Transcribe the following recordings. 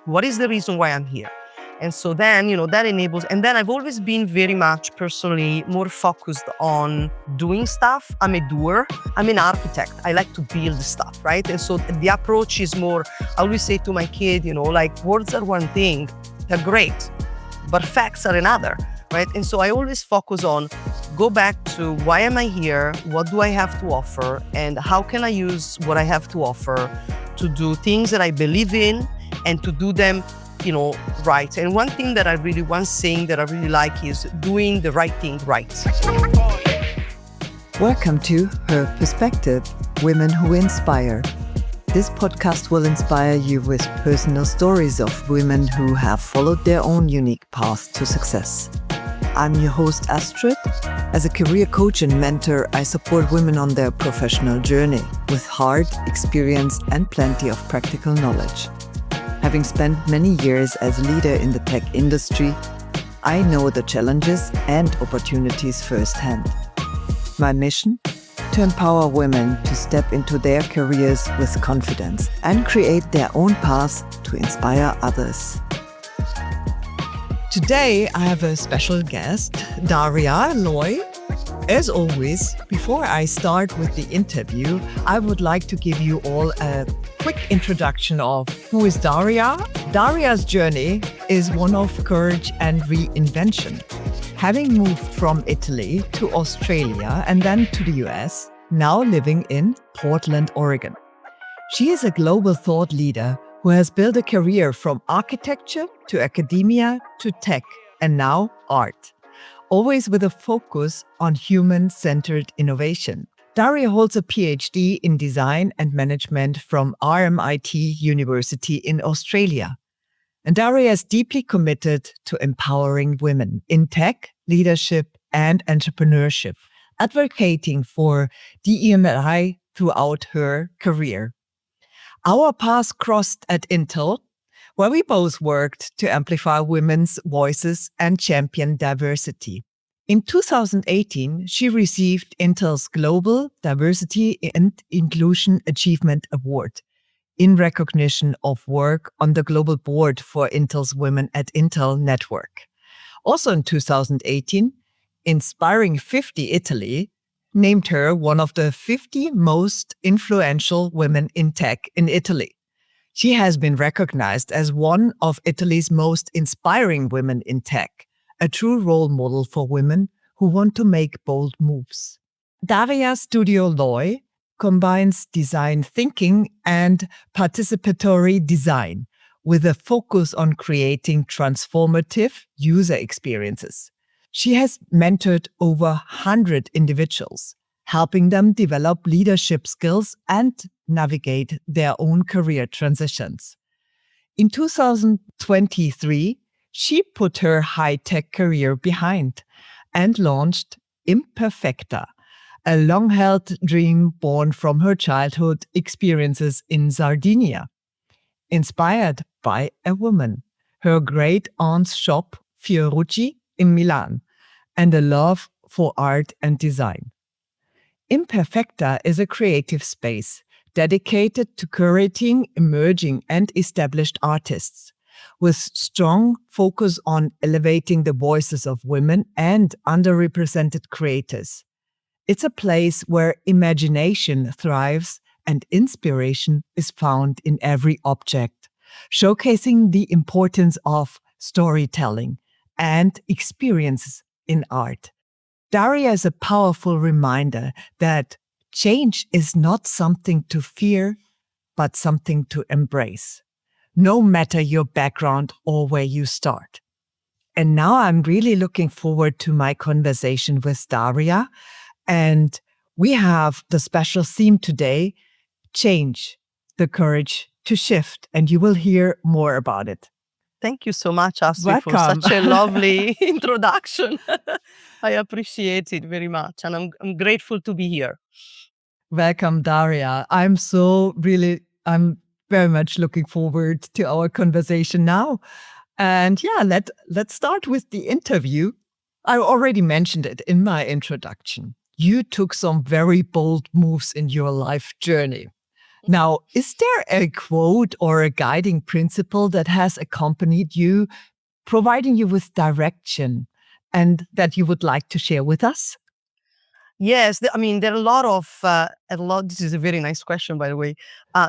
What is the reason why I'm here? And so then, that enables, and then I've always been very much personally more focused on doing stuff. I'm a doer. I'm an architect. I like to build stuff, right? And so the approach is more, I always say to my kid, like words are one thing, they're great, but facts are another, right? And so I always focus on, go back to why am I here? What do I have to offer? And how can I use what I have to offer to do things that I believe in and to do them right. And one saying that I really like is doing the right thing right. Welcome to Her Perspective, Women Who Inspire. This podcast will inspire you with personal stories of women who have followed their own unique path to success. I'm your host, Astrid. As a career coach and mentor, I support women on their professional journey with heart, experience, and plenty of practical knowledge. Having spent many years as a leader in the tech industry, I know the challenges and opportunities firsthand. My mission? To empower women to step into their careers with confidence and create their own path to inspire others. Today, I have a special guest, Daria Loi. As always, before I start with the interview, I would like to give you all a quick introduction of who is Daria. Daria's journey is one of courage and reinvention. Having moved from Italy to Australia and then to the US, now living in Portland, Oregon. She is a global thought leader who has built a career from architecture to academia to tech and now art, always with a focus on human-centered innovation. Daria holds a PhD in design and management from RMIT University in Australia. And Daria is deeply committed to empowering women in tech, leadership, and entrepreneurship, advocating for DE&I throughout her career. Our paths crossed at Intel, where we both worked to amplify women's voices and champion diversity. In 2018, she received Intel's Global Diversity and Inclusion Achievement Award in recognition of work on the global board for Intel's Women at Intel network. Also in 2018, Inspiring 50 Italy named her one of the 50 most influential women in tech in Italy. She has been recognized as one of Italy's most inspiring women in tech, a true role model for women who want to make bold moves. Daria Studio Loi combines design thinking and participatory design with a focus on creating transformative user experiences. She has mentored over 100 individuals, helping them develop leadership skills and navigate their own career transitions. In 2023, she put her high-tech career behind and launched Imperfecta, a long-held dream born from her childhood experiences in Sardinia. Inspired by a woman, her great-aunt's shop, Fiorucci, in Milan, and a love for art and design. Imperfecta is a creative space dedicated to curating emerging and established artists, with strong focus on elevating the voices of women and underrepresented creators. It's a place where imagination thrives and inspiration is found in every object, showcasing the importance of storytelling and experiences in art. Daria is a powerful reminder that change is not something to fear, but something to embrace, no matter your background or where you start. And now I'm really looking forward to my conversation with Daria. And we have the special theme today, change, the courage to shift. And you will hear more about it. Thank you so much, Astrid, for Welcome. such a lovely introduction. I appreciate it very much. And I'm grateful to be here. Welcome, Daria. I'm very much looking forward to our conversation now. And let's start with the interview. I already mentioned it in my introduction. You took some very bold moves in your life journey. Now, is there a quote or a guiding principle that has accompanied you, providing you with direction, and that you would like to share with us? Yes, I mean, there are a lot. This is a very nice question, by the way.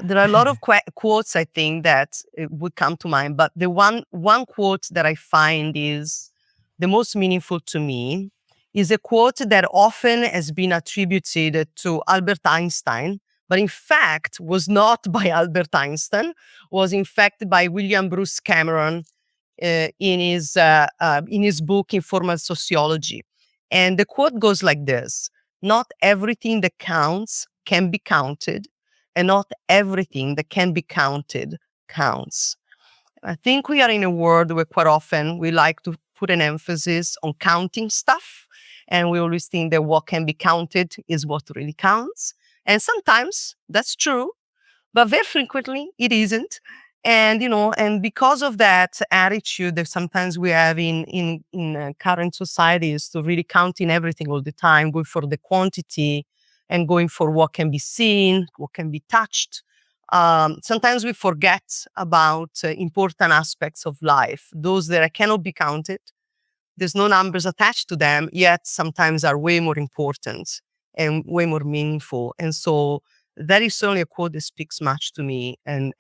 There are a lot of quotes I think that would come to mind, but the one quote that I find is the most meaningful to me is a quote that often has been attributed to Albert Einstein, but in fact was not by Albert Einstein, was in fact by William Bruce Cameron in his book Informal Sociology. And the quote goes like this: "Not everything that counts can be counted, and not everything that can be counted counts." I think we are in a world where quite often we like to put an emphasis on counting stuff, and we always think that what can be counted is what really counts. And sometimes that's true, but very frequently it isn't. And and because of that attitude that sometimes we have in current societies to really counting everything all the time, going for the quantity and going for what can be seen, what can be touched, sometimes we forget about important aspects of life, those that cannot be counted. There's no numbers attached to them, yet sometimes are way more important and way more meaningful. And so that is certainly a quote that speaks much to me. And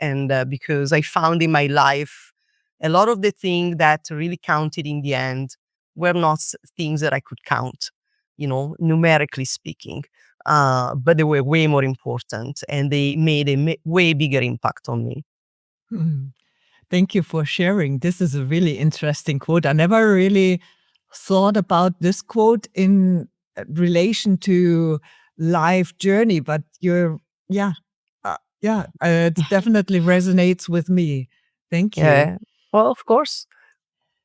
because I found in my life a lot of the things that really counted in the end were not things that I could count, numerically speaking. But they were way more important and they made a way bigger impact on me. Hmm. Thank you for sharing. This is a really interesting quote. I never really thought about this quote in relation to life journey, but yeah, it definitely resonates with me. Thank you. Yeah. Well, of course.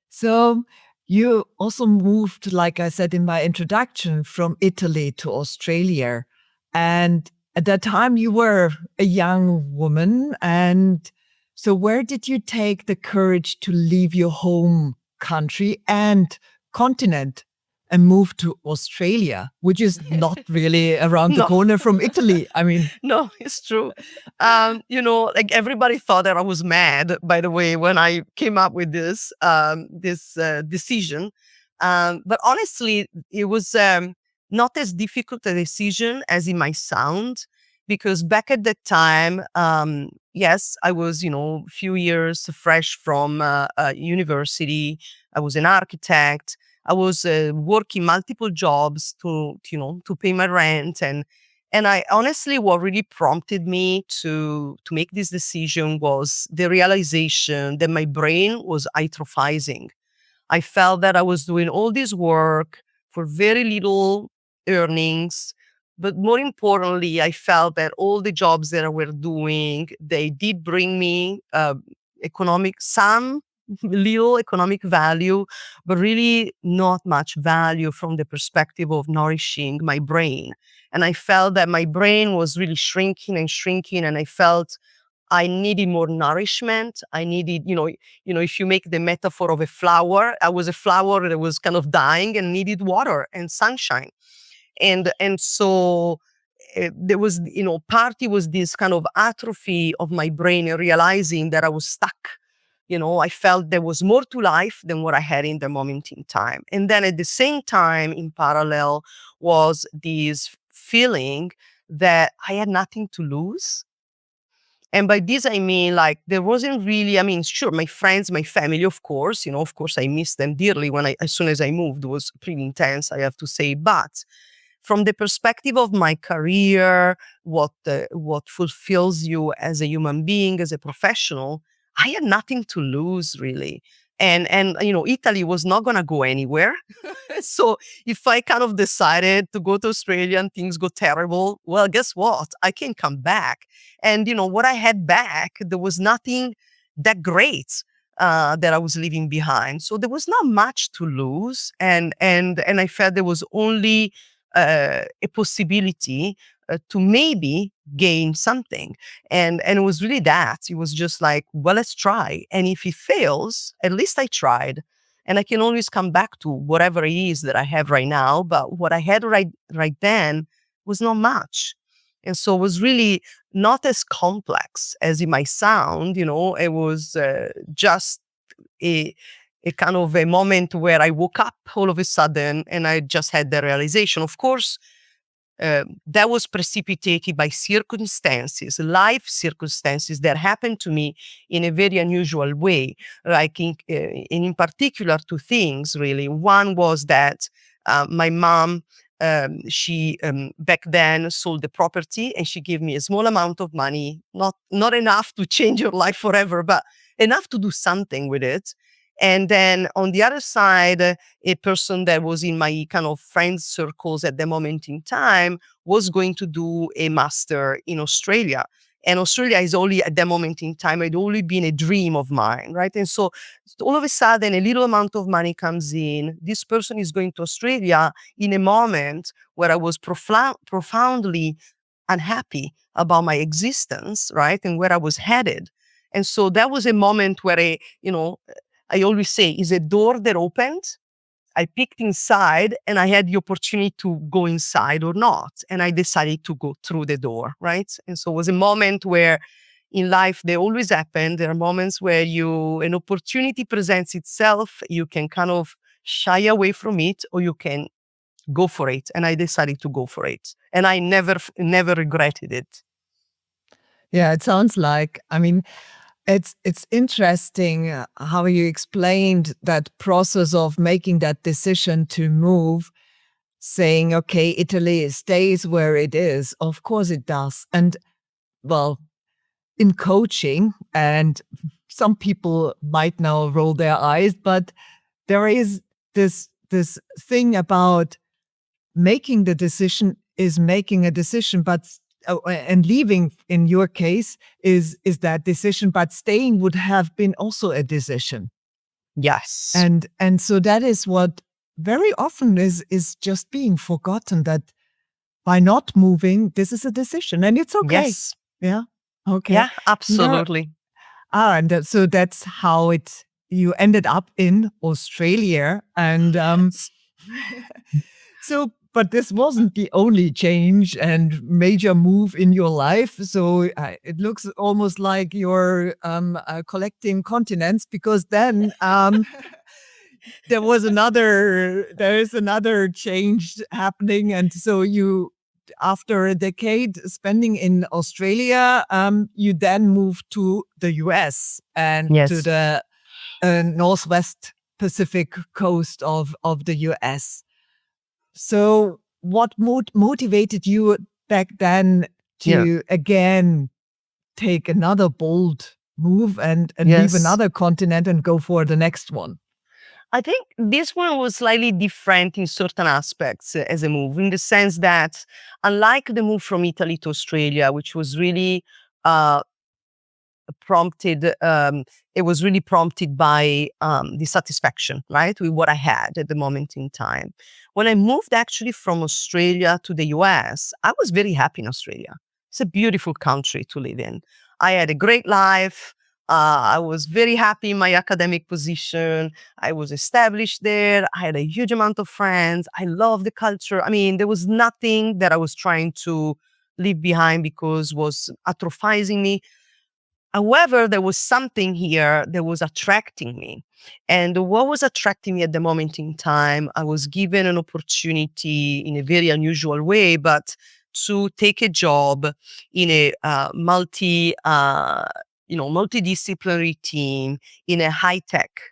So you also moved, like I said in my introduction, from Italy to Australia. And at that time you were a young woman. And so where did you take the courage to leave your home country and continent and move to Australia, which is not really around the No. corner from Italy? I mean, No, it's true. Like everybody thought that I was mad, by the way, when I came up with this decision. But honestly, it was not as difficult a decision as it might sound, because back at that time, yes, I was, a few years fresh from university. I was an architect. I was working multiple jobs to pay my rent, and I honestly, what really prompted me to make this decision was the realization that my brain was atrophizing. I felt that I was doing all this work for very little earnings. But more importantly, I felt that all the jobs that I were doing, they did bring me some little economic value, but really not much value from the perspective of nourishing my brain. And I felt that my brain was really shrinking and shrinking, and I felt I needed more nourishment. I needed, if you make the metaphor of a flower, I was a flower that was kind of dying and needed water and sunshine. And so there was, partly was this kind of atrophy of my brain and realizing that I was stuck. I felt there was more to life than what I had in the moment in time. And then at the same time, in parallel, was this feeling that I had nothing to lose. And by this, I mean, like, there wasn't really, I mean, sure, my friends, my family, of course, I miss them dearly as soon as I moved. It was pretty intense, I have to say. But from the perspective of my career, what fulfills you as a human being, as a professional, I had nothing to lose, really. And Italy was not going to go anywhere. So if I kind of decided to go to Australia and things go terrible, well, guess what? I can come back. And what I had back, there was nothing that great that I was leaving behind. So there was not much to lose, and I felt there was only a possibility to maybe gain something. And it was really that. It was just like, well, let's try. And if it fails, at least I tried. And I can always come back to whatever it is that I have right now. But what I had right then was not much. And so it was really not as complex as it might sound. It was just a, a kind of a moment where I woke up all of a sudden and I just had the realization. Of course, that was precipitated by circumstances, life circumstances that happened to me in a very unusual way. Like in particular, two things really. One was that my mom, she back then sold the property and she gave me a small amount of money, not enough to change your life forever, but enough to do something with it. And then on the other side, a person that was in my kind of friends circles at the moment in time was going to do a master in Australia. And Australia is only at that moment in time, had only been a dream of mine, right? And so all of a sudden, a little amount of money comes in. This person is going to Australia in a moment where I was profoundly unhappy about my existence, right? And where I was headed. And so that was a moment where I always say, is a door that opened. I picked inside and I had the opportunity to go inside or not. And I decided to go through the door, right? And so it was a moment where in life, they always happen. There are moments where an opportunity presents itself. You can kind of shy away from it or you can go for it. And I decided to go for it. And I never regretted it. Yeah, it sounds like, it's interesting how you explained that process of making that decision to move, saying, okay, Italy stays where it is. Of course it does. And well, in coaching, and some people might now roll their eyes, but there is this thing about making the decision is making a decision, but and leaving in your case is that decision, but staying would have been also a decision. Yes. And so that is what very often is just being forgotten, that by not moving, this is a decision and it's okay. Yes. Yeah. Okay. Yeah, absolutely. And so that's how you ended up in Australia. And so, but this wasn't the only change and major move in your life. So it looks almost like you're collecting continents, because then there is another change happening. And so after a decade spending in Australia, you then moved to the US and to the Northwest Pacific coast of the US. So what motivated you back then to again take another bold move and leave another continent and go for the next one? I think this one was slightly different in certain aspects as a move, in the sense that unlike the move from Italy to Australia, which was really prompted, it was really prompted by dissatisfaction, right, with what I had at the moment in time. When I moved actually from Australia to the US, I was very happy in Australia. It's a beautiful country to live in. I had a great life. I was very happy in my academic position. I was established there. I had a huge amount of friends. I love the culture. I mean, there was nothing that I was trying to leave behind because was atrophizing me. However, there was something here that was attracting me. And what was attracting me at the moment in time, I was given an opportunity in a very unusual way, but to take a job in a multidisciplinary team in a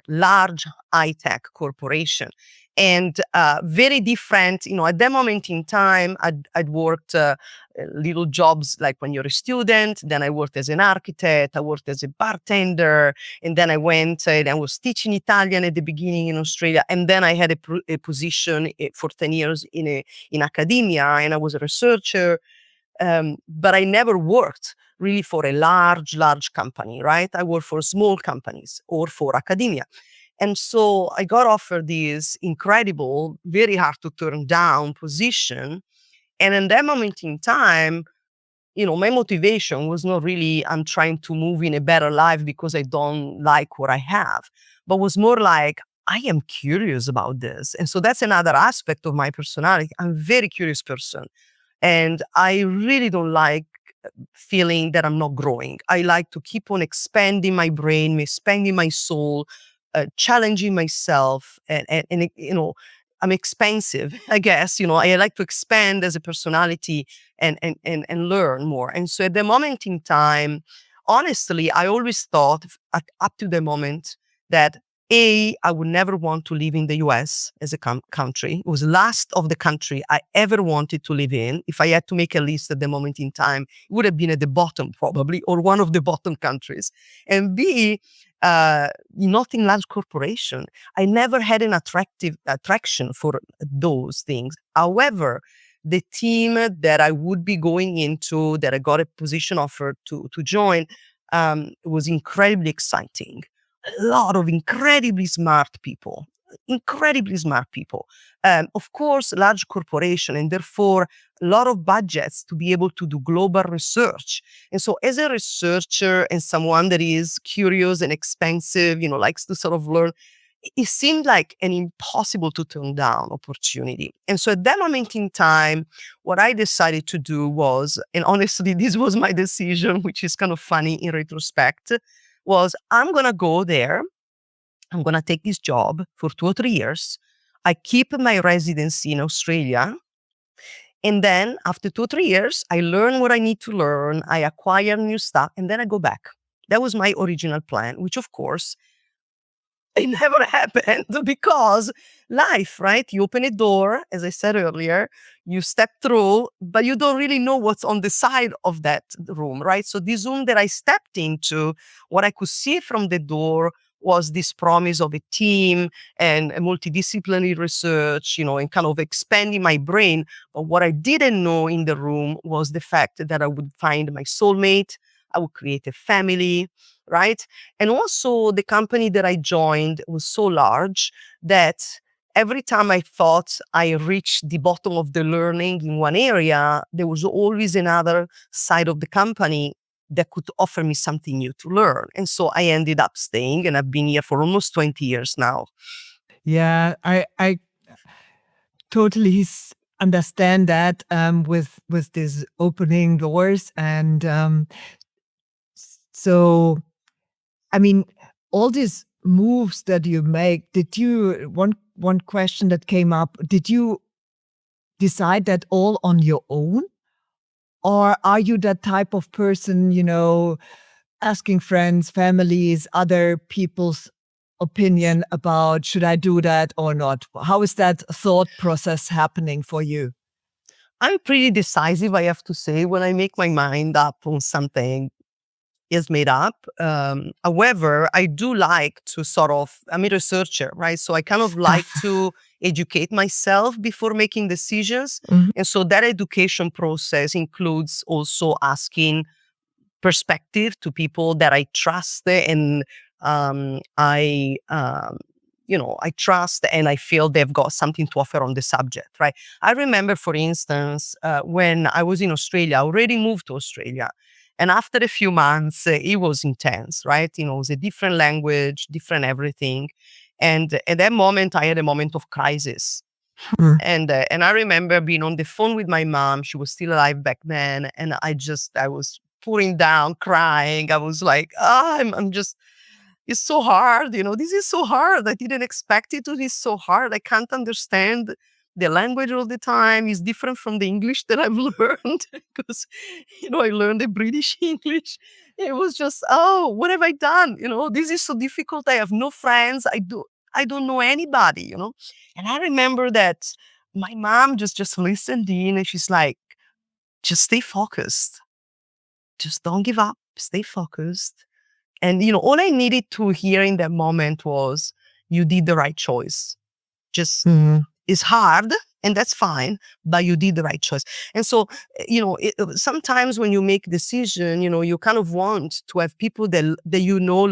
large high-tech corporation. And very different, at that moment in time, I'd worked little jobs like when you're a student. Then I worked as an architect. I worked as a bartender. And then I went and I was teaching Italian at the beginning in Australia. And then I had a position for 10 years in academia, and I was a researcher. But I never worked really for a large company, right? I worked for small companies or for academia. And so I got offered this incredible, very hard to turn down position. And in that moment in time, my motivation was not really, I'm trying to move in a better life because I don't like what I have, but was more like, I am curious about this. And so that's another aspect of my personality. I'm a very curious person. And I really don't like feeling that I'm not growing. I like to keep on expanding my brain, expanding my soul, challenging myself, and I'm expansive, I guess. I like to expand as a personality and learn more. And so at the moment in time, honestly, I always thought up to the moment that I would never want to live in the US as a country. It was last of the country I ever wanted to live in. If I had to make a list at the moment in time, it would have been at the bottom probably, or one of the bottom countries. And B, not in large corporation. I never had an attraction for those things. However, the team that I would be going into, that I got a position offer to join, was incredibly exciting. A lot of incredibly smart people, incredibly smart people. Of course, large corporation, and therefore a lot of budgets to be able to do global research. And so as a researcher and someone that is curious and expansive, likes to sort of learn, it seemed like an impossible to turn down opportunity. And so at that moment in time, what I decided to do was, and honestly, this was my decision, which is kind of funny in retrospect, was I'm going to go there. I'm going to take this job for 2 or 3 years. I keep my residency in Australia. And then after 2 or 3 years, I learn what I need to learn. I acquire new stuff, and then I go back. That was my original plan, which of course it never happened because life, right? You open a door, as I said earlier, you step through, but you don't really know what's on the side of that room, right? So this room that I stepped into, what I could see from the door was this promise of a team and a multidisciplinary research, and kind of expanding my brain. But what I didn't know in the room was the fact that I would find my soulmate, I would create a family, right? And also the company that I joined was so large that every time I thought I reached the bottom of the learning in one area, there was always another side of the company that could offer me something new to learn. And so I ended up staying, and I've been here for almost 20 years now. Yeah, I totally understand that with this opening doors. And so, I mean, all these moves that you make, one question that came up, did you decide that all on your own? Or are you that type of person, asking friends, families, other people's opinion about should I do that or not? How is that thought process happening for you? I'm pretty decisive, I have to say, when I make my mind up on something is made up. However, I do like to I'm a researcher, right? So I kind of like to educate myself before making decisions. Mhm. And so that education process includes also asking perspective to people that I trust and I trust and I feel they've got something to offer on the subject, right? I remember, for instance, when I was in Australia, I already moved to Australia. And after a few months, it was intense, right? It was a different language, different everything. And at that moment, I had a moment of crisis. Mm. And I remember being on the phone with my mom. She was still alive back then. And I was pouring down, crying. I was like, I'm just, it's so hard. This is so hard. I didn't expect it to be so hard. I can't understand the language all the time. It's different from the English that I've learned because, I learned the British English. It was just, oh, what have I done? This is so difficult. I have no friends. I don't know anybody. And I remember that my mom just listened in and she's like, just stay focused. Just don't give up. Stay focused. And, all I needed to hear in that moment was, you did the right choice. Just, Mhm. it's hard and that's fine, but you did the right choice. And so, sometimes when you make decision, you kind of want to have people that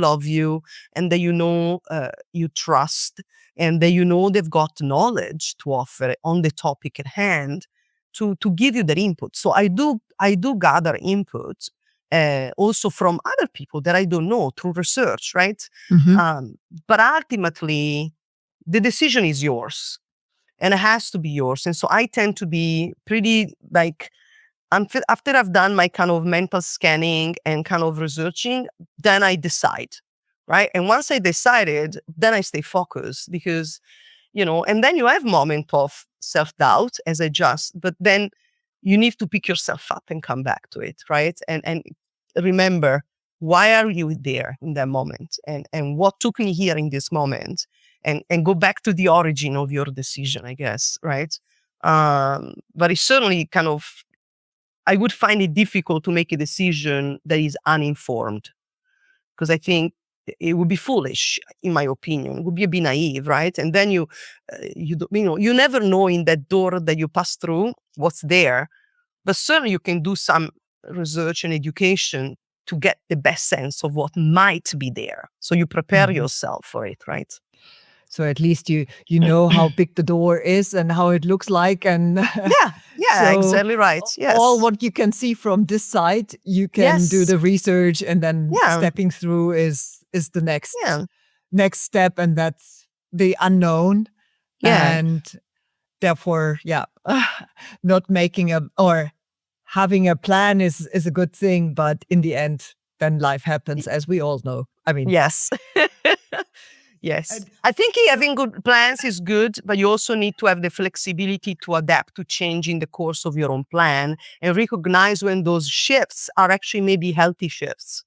love you and that you trust and that they've got knowledge to offer on the topic at hand to give you that input. So I do gather input also from other people that I don't know through research, right? Mhm. But ultimately, the decision is yours. and it has to be yours. And so I tend to be pretty like, after I've done my kind of mental scanning and kind of researching, then I decide, right? And once I decided, then I stay focused because, and then you have moment of self-doubt as I just, but then you need to pick yourself up and come back to it, right? And remember, why are you there in that moment? And what took me here in this moment? And go back to the origin of your decision, I guess, right? But it's certainly kind of, I would find it difficult to make a decision that is uninformed, because I think it would be foolish, in my opinion. It would be a bit naive, right? And then you never know in that door that you pass through what's there, but certainly you can do some research and education to get the best sense of what might be there. So you prepare yourself for it, right? So at least you know how big the door is and how it looks like, and Yeah, so exactly right. Yes. all what you can see from this side, you can do Yes. the research, and then Yeah. stepping through is the next Yeah. step, and that's the unknown. Yeah. And therefore, not making or having a plan is a good thing, but in the end, then life happens, as we all know. I mean, Yes. Yes. I think having good plans is good, but you also need to have the flexibility to adapt to change in the course of your own plan and recognize when those shifts are actually maybe healthy shifts.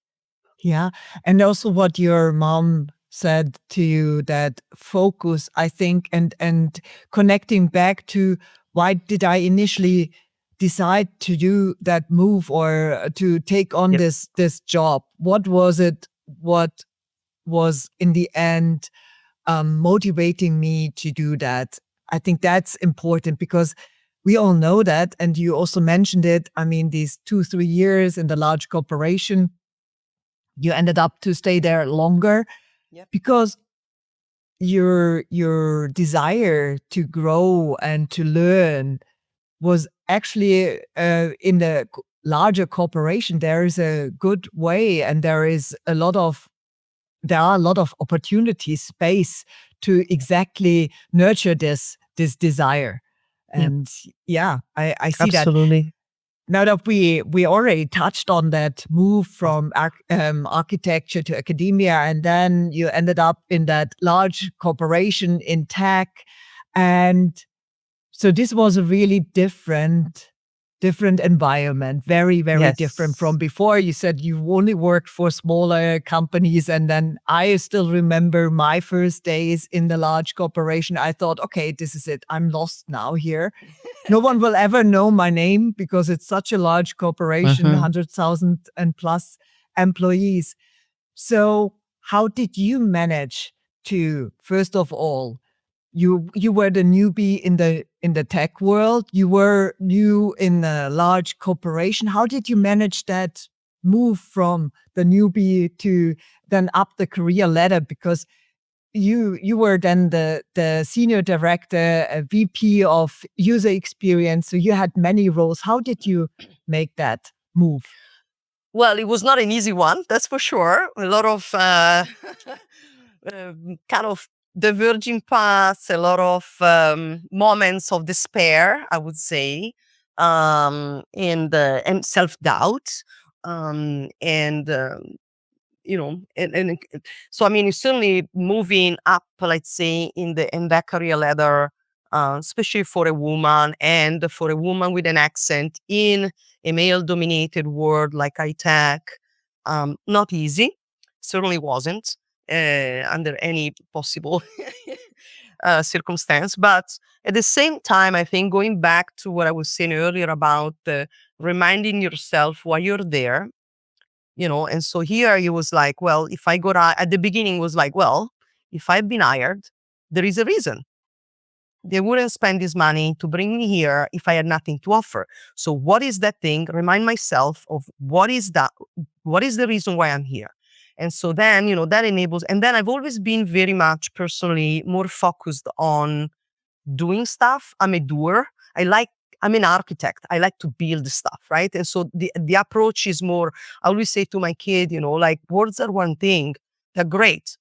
yeah. And also what your mom said to you, that focus, I think, and connecting back to why did I initially decide to do that move or to take on Yep. this job? What was it? What was in the end motivating me to do that? I think that's important, because we all know that, and you also mentioned it. I mean, these 2-3 years in the large corporation, you ended up to stay there longer. Yep. Because your desire to grow and to learn was actually in the larger corporation. There is a good way, and there are a lot of opportunities, space to exactly nurture this desire. Yep. And I see that. Absolutely. Now that we already touched on that move from architecture to academia, and then you ended up in that large corporation in tech, and so this was a really different environment, very, very different from Yes. before. You said you only worked for smaller companies, and then I still remember my first days in the large corporation. I thought, okay, this is it. I'm lost now here. No one will ever know my name because it's such a large corporation, 100,000 and plus employees. So how did you manage to, first of all, you were the newbie in the tech world, you were new in a large corporation. How did you manage that move from the newbie to then up the career ladder? Because you were then the senior director, a VP of user experience, so you had many roles. How did you make that move? Well, it was not an easy one, that's for sure. A lot of kind of diverging paths, a lot of moments of despair, I would say, and self-doubt, and so I mean, it's certainly moving up, let's say, in that career ladder, especially for a woman, and for a woman with an accent in a male-dominated world like high tech, not easy. Certainly wasn't under any possible circumstance. But at the same time, I think going back to what I was saying earlier about reminding yourself why you're there, and so here it was like, well, if I got at the beginning was like, well, if I've been hired, there is a reason. They wouldn't spend this money to bring me here if I had nothing to offer. So what is that thing? Remind myself of what is that? What is the reason why I'm here? And so then, that enables, and then I've always been very much personally more focused on doing stuff. I'm a doer. I'm an architect. I like to build stuff, right? And so the approach is more, I always say to my kid, like, words are one thing, they're great,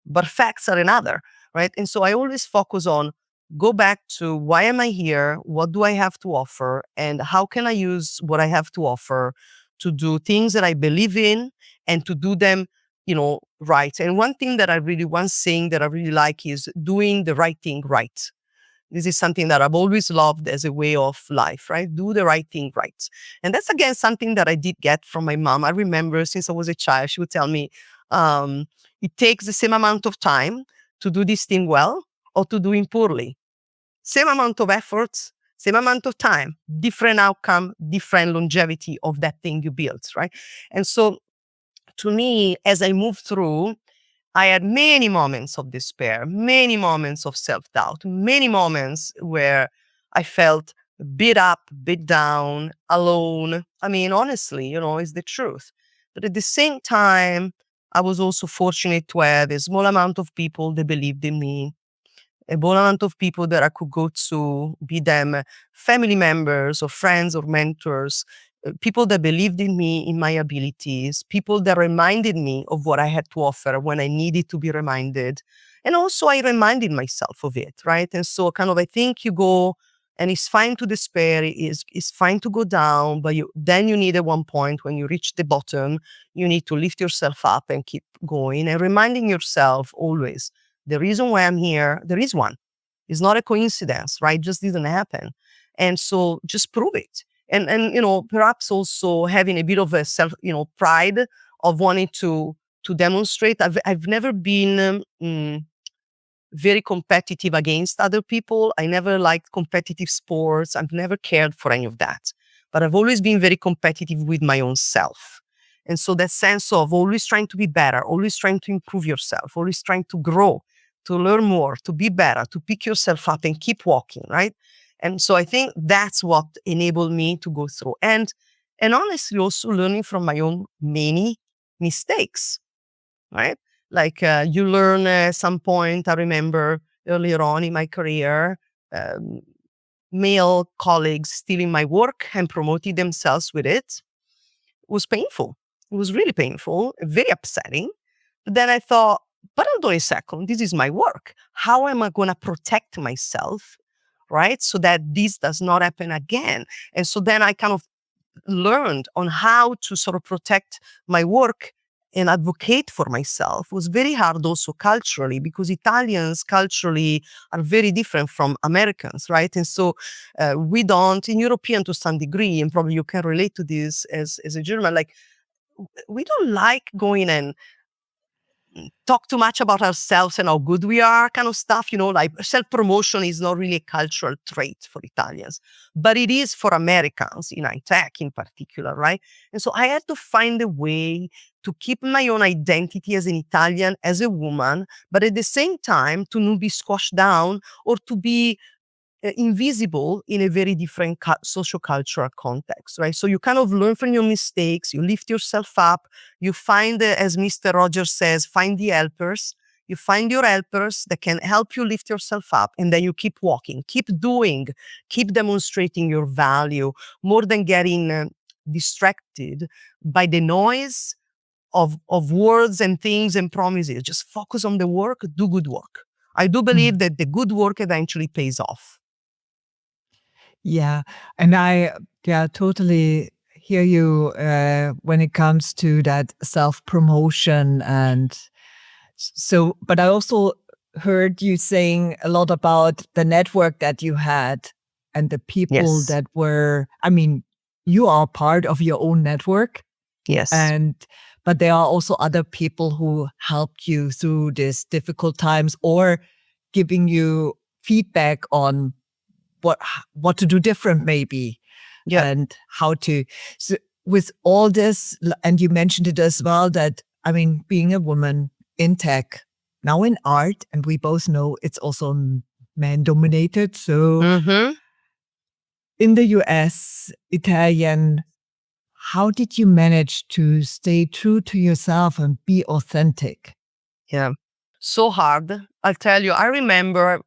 but facts are another, right? And so I always focus on go back to why am I here? What do I have to offer? And how can I use what I have to offer to do things that I believe in and to do them, right. And one saying that I really like is doing the right thing right. This is something that I've always loved as a way of life, right? Do the right thing right. And that's again something that I did get from my mom. I remember since I was a child, she would tell me, it takes the same amount of time to do this thing well or to do it poorly. Same amount of effort, same amount of time, different outcome, different longevity of that thing you built, right? And so to me, as I moved through, I had many moments of despair, many moments of self-doubt, many moments where I felt beat up, beat down, alone. I mean, honestly, it's the truth. But at the same time, I was also fortunate to have a small amount of people that believed in me, a small amount of people that I could go to, be them family members or friends or mentors, people that believed in me, in my abilities, people that reminded me of what I had to offer when I needed to be reminded. And also I reminded myself of it, right? And so kind of I think you go, and it's fine to despair, it's fine to go down, but then you need at one point when you reach the bottom, you need to lift yourself up and keep going and reminding yourself always, the reason why I'm here, there is one. It's not a coincidence, right? It just didn't happen. And so just prove it. And perhaps also having a bit of a self, pride of wanting to demonstrate. I've never been very competitive against other people. I never liked competitive sports. I've never cared for any of that. But I've always been very competitive with my own self. And so that sense of always trying to be better, always trying to improve yourself, always trying to grow, to learn more, to be better, to pick yourself up and keep walking, right? And so I think that's what enabled me to go through. And honestly, also learning from my own many mistakes, right? Like you learn at some point, I remember earlier on in my career, um, male colleagues stealing my work and promoting themselves with it. It was painful. It was really painful, very upsetting. But then I thought, but hold on a second, this is my work. How am I going to protect myself, right? So that this does not happen again. And so then I kind of learned on how to sort of protect my work and advocate for myself. It was very hard also culturally, because Italians culturally are very different from Americans, right? And so we don't, in European to some degree, and probably you can relate to this as a German, like we don't like going and talk too much about ourselves and how good we are kind of stuff, like self-promotion is not really a cultural trait for Italians, but it is for Americans in high tech in particular, right? And so I had to find a way to keep my own identity as an Italian, as a woman, but at the same time to not be squashed down or to be invisible in a very different socio-cultural context, right? So you kind of learn from your mistakes, you lift yourself up, you find, as Mr. Rogers says, find the helpers. You find your helpers that can help you lift yourself up, and then you keep walking, keep doing, keep demonstrating your value, more than getting distracted by the noise of words and things and promises. Just focus on the work, do good work. I do believe that the good work eventually pays off. Yeah, and I totally hear you when it comes to that self-promotion. And so, but I also heard you saying a lot about the network that you had and the people Yes. that were, I mean, you are part of your own network, Yes. but there are also other people who helped you through these difficult times, or giving you feedback on what to do different maybe, Yeah. and how to. So with all this, and you mentioned it as well, that I mean, being a woman in tech, now in art, and we both know it's also man dominated. So Mm-hmm. in the US, Italian, how did you manage to stay true to yourself and be authentic? Yeah. So hard. I'll tell you, I remember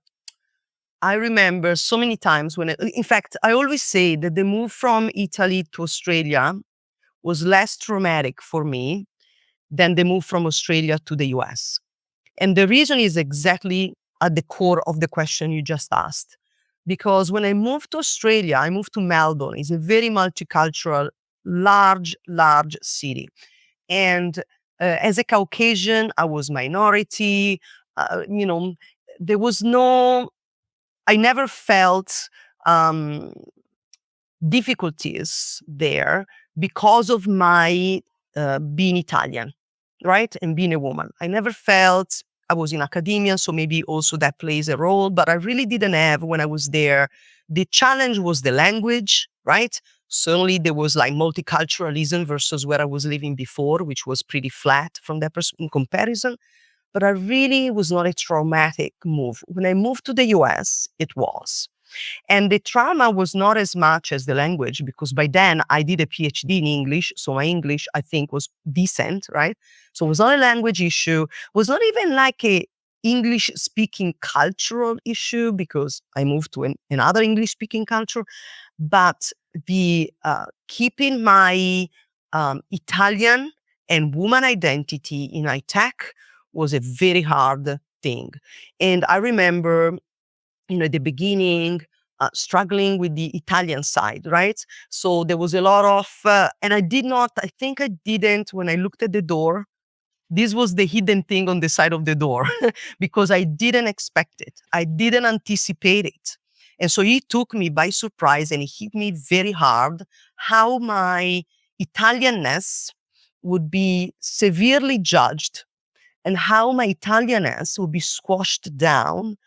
so many times when, in fact, I always say that the move from Italy to Australia was less traumatic for me than the move from Australia to the US. And the reason is exactly at the core of the question you just asked. Because when I moved to Australia, I moved to Melbourne. It's a very multicultural, large city. And as a Caucasian, I was minority. You know, there was no, I never felt um, difficulties there because of my being Italian, right? And being a woman. I never felt I was in academia, so maybe also that plays a role, but I really didn't have when I was there. The challenge was the language, right? Certainly there was like multiculturalism versus where I was living before, which was pretty flat from that in comparison. But I really was not a traumatic move. When I moved to the US, it was. And the trauma was not as much as the language, because by then I did a PhD in English. So my English, I think, was decent, right? So it was not a language issue. It was not even like a English speaking cultural issue, because I moved to another English speaking culture. But the keeping my Italian and woman identity in high tech was a very hard thing. And I remember, at the beginning, struggling with the Italian side, right? So there was a lot of, and I think I didn't, when I looked at the door, this was the hidden thing on the side of the door because I didn't expect it. I didn't anticipate it. And so it took me by surprise and it hit me very hard how my Italianness would be severely judged and how my Italianness would be squashed down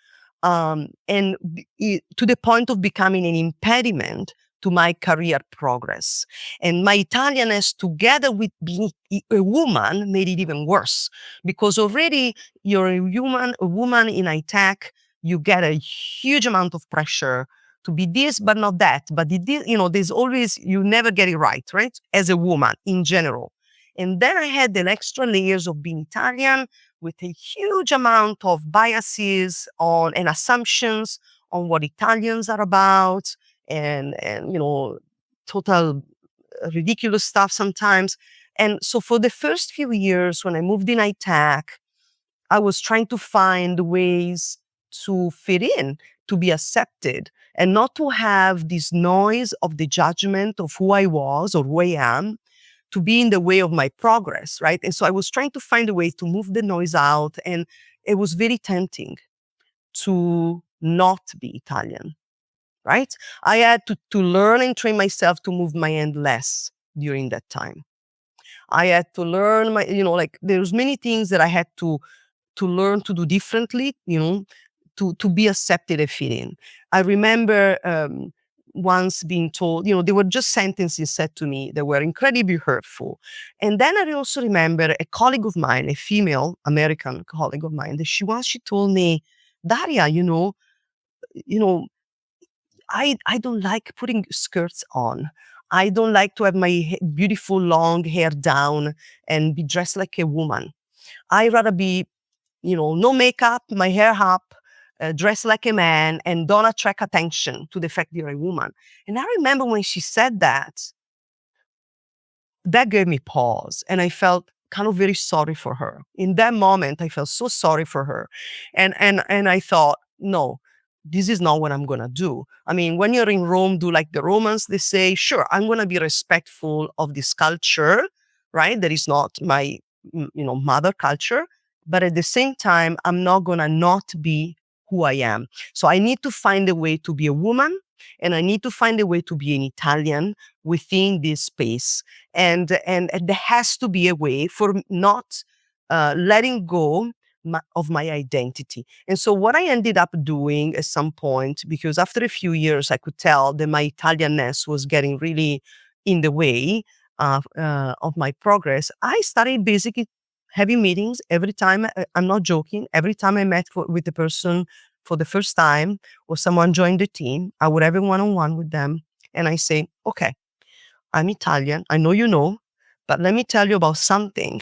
to the point of becoming an impediment to my career progress. And my Italianness, together with being a woman, made it even worse, because already you're a woman in high tech, you get a huge amount of pressure to be this, but not that. But there's always, you never get it right? As a woman in general. And then I had the extra layers of being Italian, with a huge amount of biases on and assumptions on what Italians are about, and total ridiculous stuff sometimes. And so for the first few years when I moved in high tech, I was trying to find ways to fit in, to be accepted, and not to have this noise of the judgment of who I was or who I am to be in the way of my progress, right? And so I was trying to find a way to move the noise out, and it was very tempting to not be Italian, right? I had to learn and train myself to move my hand less during that time. I had to learn there's many things that I had to learn to do differently, to be accepted and fit in. I remember once being told, there were just sentences said to me that were incredibly hurtful. And then I also remember a colleague of mine, a female American colleague of mine, that she told me, Daria, you know, I don't like putting skirts on. I don't like to have my beautiful long hair down and be dressed like a woman. I'd rather be, no makeup, my hair up, dress like a man, and don't attract attention to the fact you're a woman. And I remember when she said that, that gave me pause, and I felt kind of very sorry for her. In that moment, I felt so sorry for her. And I thought, no, this is not what I'm gonna do. I mean, when you're in Rome, do like the Romans, they say, sure, I'm gonna be respectful of this culture, right? That is not my, mother culture. But at the same time, I'm not gonna not be who I am. So I need to find a way to be a woman, and I need to find a way to be an Italian within this space. And there has to be a way for not letting go of my identity. And so what I ended up doing at some point, because after a few years, I could tell that my Italianness was getting really in the way of my progress, I started basically having meetings every time. I'm not joking. Every time I met with the person for the first time, or someone joined the team, I would have a one-on-one with them. And I say, okay, I'm Italian. I know you know, but let me tell you about something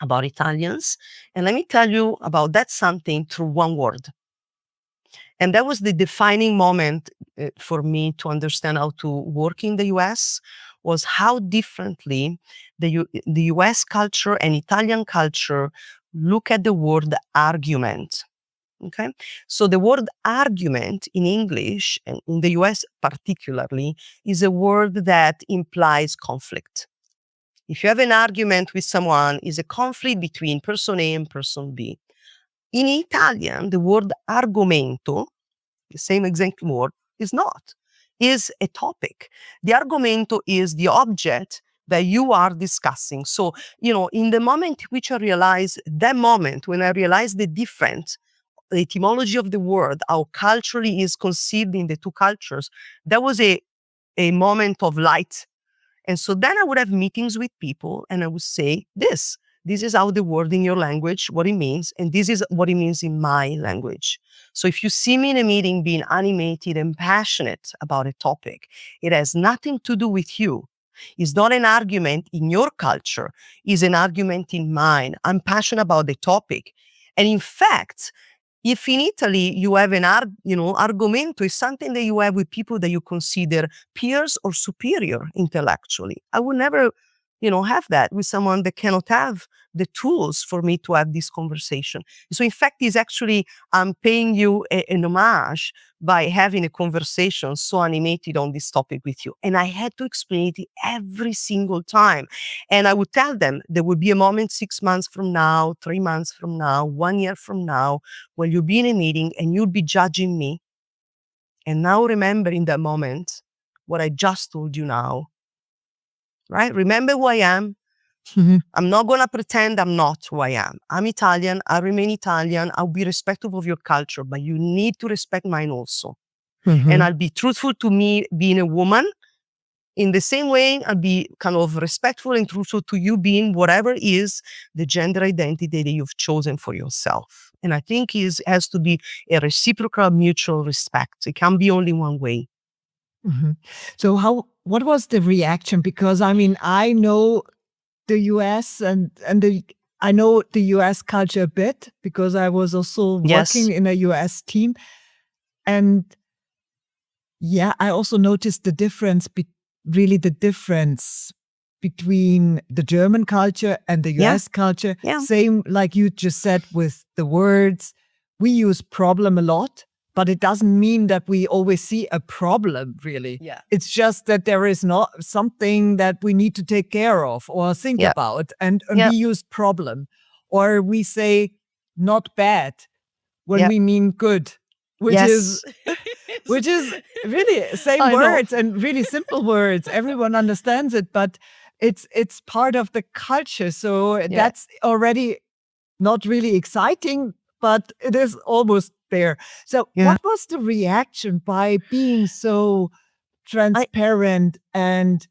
about Italians. And let me tell you about that something through one word. And that was the defining moment for me to understand how to work in the US, was how differently the US culture and Italian culture look at the word argument, Okay. So the word argument in English, and in the US particularly, is a word that implies conflict. If you have an argument with someone, is a conflict between person A and person B. In Italian, the word argomento, the same exact word, is not, is a topic. The argomento is the object that you are discussing. So, in the moment which I realize, that moment when I realize the difference, the etymology of the word, how culturally is conceived in the two cultures, that was a moment of light. And so then I would have meetings with people and I would say, this is how the word in your language, what it means, and this is what it means in my language. So if you see me in a meeting being animated and passionate about a topic, it has nothing to do with you. It's not an argument in your culture, it's an argument in mine. I'm passionate about the topic. And in fact, if in Italy you have argomento is something that you have with people that you consider peers or superior intellectually. I would never, have that with someone that cannot have the tools for me to have this conversation. So in fact, it's actually, I'm paying you an homage by having a conversation so animated on this topic with you. And I had to explain it every single time. And I would tell them there will be a moment 6 months from now, 3 months from now, 1 year from now, when you'll be in a meeting and you'll be judging me. And now remember in that moment what I just told you now, right? Remember who I am. Mhm. I'm not going to pretend I'm not who I am. I'm Italian. I remain Italian. I'll be respectful of your culture, but you need to respect mine also. And I'll be truthful to me being a woman. In the same way, I'll be kind of respectful and truthful to you being whatever is the gender identity that you've chosen for yourself. And I think it has to be a reciprocal mutual respect. It can't be only one way. Mhm. So what was the reaction? Because I mean, I know the US I know the US culture a bit because I was also Yes. working in a US team. And yeah, I also noticed really the difference between the German culture and the Yeah. US culture. Yeah. Same like you just said with the words. We use problem a lot, but it doesn't mean that we always see a problem, really. Yeah. It's just that there is not something that we need to take care of or think Yeah. about. And Yeah. we use problem. Or we say not bad when Yeah. we mean good, which is Yes. which is really same I know. words and really simple words. Everyone understands it, but it's part of the culture. So Yeah. that's already not really exciting, but it is almost there. So Yeah. what was the reaction by being so transparent and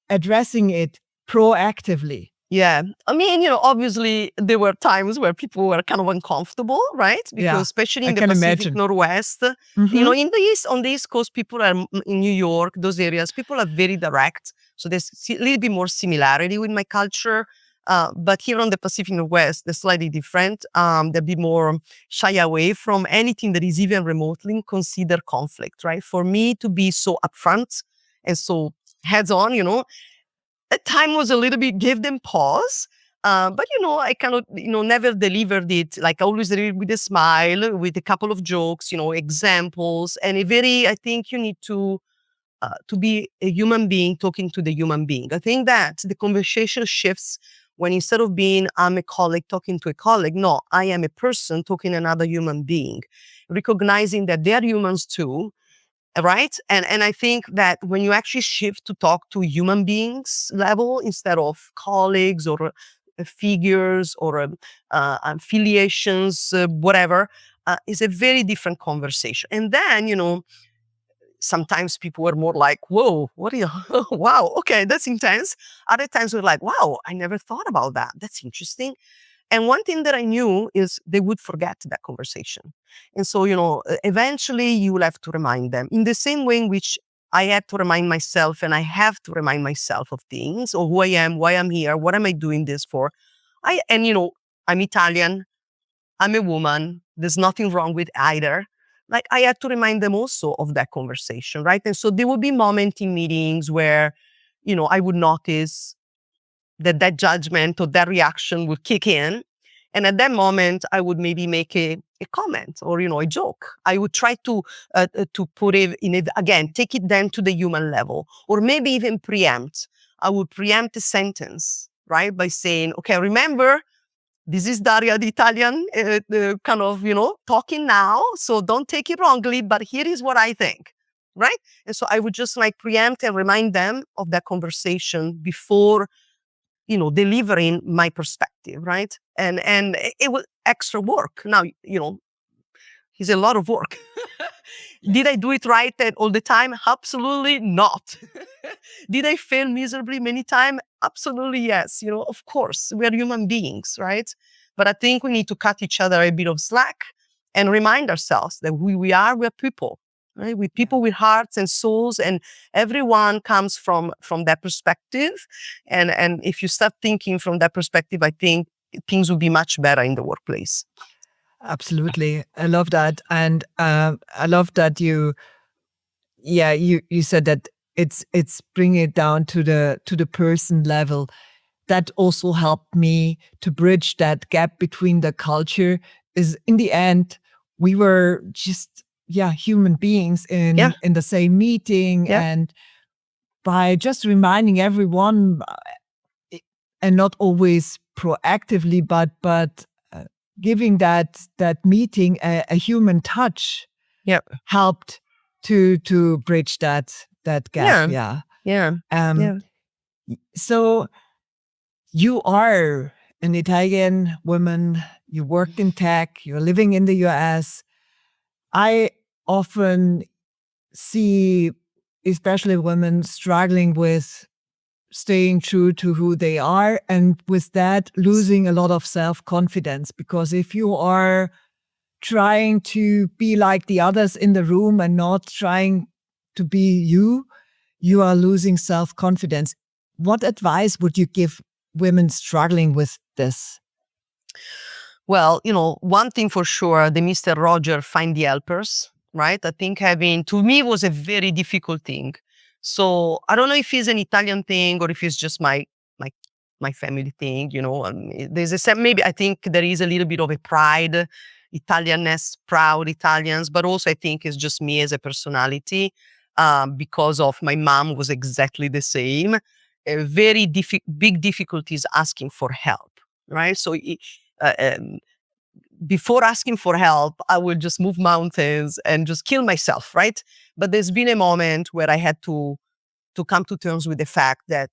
addressing it proactively? Yeah. I mean, obviously there were times where people were kind of uncomfortable, right? Because Yeah, especially I in the can Pacific imagine. Northwest, Mhm. on the East Coast, people are in New York, those areas, people are very direct. So there's a little bit more similarity with my culture. But here on the Pacific Northwest, they're slightly different. They'll be more shy away from anything that is even remotely considered conflict, right? For me to be so upfront and so heads on, at time was a little bit gave them pause. But I cannot, never delivered it. Like I always delivered with a smile, with a couple of jokes, examples, and I think you need to be a human being talking to the human being. I think that the conversation shifts when instead of being I'm a colleague talking to a colleague, no, I am a person talking to another human being, recognizing that they're humans too, right? And I think that when you actually shift to talk to human beings level instead of colleagues or figures or affiliations, whatever, is a very different conversation. And then, sometimes people were more like, whoa, what are you, wow, okay, that's intense. Other times we're like, wow, I never thought about that. That's interesting. And one thing that I knew is they would forget that conversation. And so, eventually you will have to remind them in the same way in which I had to remind myself and I have to remind myself of things or who I am, why I'm here, what am I doing this for? I'm Italian, I'm a woman, there's nothing wrong with either. Like I had to remind them also of that conversation, right? And so there would be moments in meetings where, I would notice that judgment or that reaction would kick in. And at that moment, I would maybe make a comment or, a joke. I would try to put it in it again, take it down to the human level, or maybe even preempt. I would preempt a sentence, right? By saying, okay, remember, this is Daria, the Italian, kind of, talking now. So don't take it wrongly, but here is what I think, right? And so I would just like preempt and remind them of that conversation before, delivering my perspective, right? And it was extra work. Now, it's a lot of work. Did I do it right all the time? Absolutely not. Did I fail miserably many times? Absolutely yes. Of course, we are human beings, right? But I think we need to cut each other a bit of slack and remind ourselves that we're people, right? We're people with hearts and souls, and everyone comes from that perspective. And if you start thinking from that perspective, I think things will be much better in the workplace. Absolutely. I love that. And I love that you said that it's bringing it down to the person level. That also helped me to bridge that gap between the culture. Is in the end, we were just human beings in the same meeting. Yeah. And by just reminding everyone, and not always proactively, but giving that meeting a human touch, helped to bridge that gap. Yeah. So you are an Italian woman. You worked in tech. You're living in the US. I often see, especially women, struggling with staying true to who they are, and with that losing a lot of self-confidence. Because if you are trying to be like the others in the room and not trying to be you are losing self-confidence. What advice would you give women struggling with this? Well, one thing for sure, the Mr. Roger find the helpers, right? I think to me, was a very difficult thing. So I don't know if it's an Italian thing or if it's just my family thing, there's maybe I think there is a little bit of a pride, Italianness, proud Italians, but also I think it's just me as a personality, because of my mom was exactly the same. Very big difficulties asking for help, right? So before asking for help, I would just move mountains and just kill myself, right? But there's been a moment where I had to come to terms with the fact that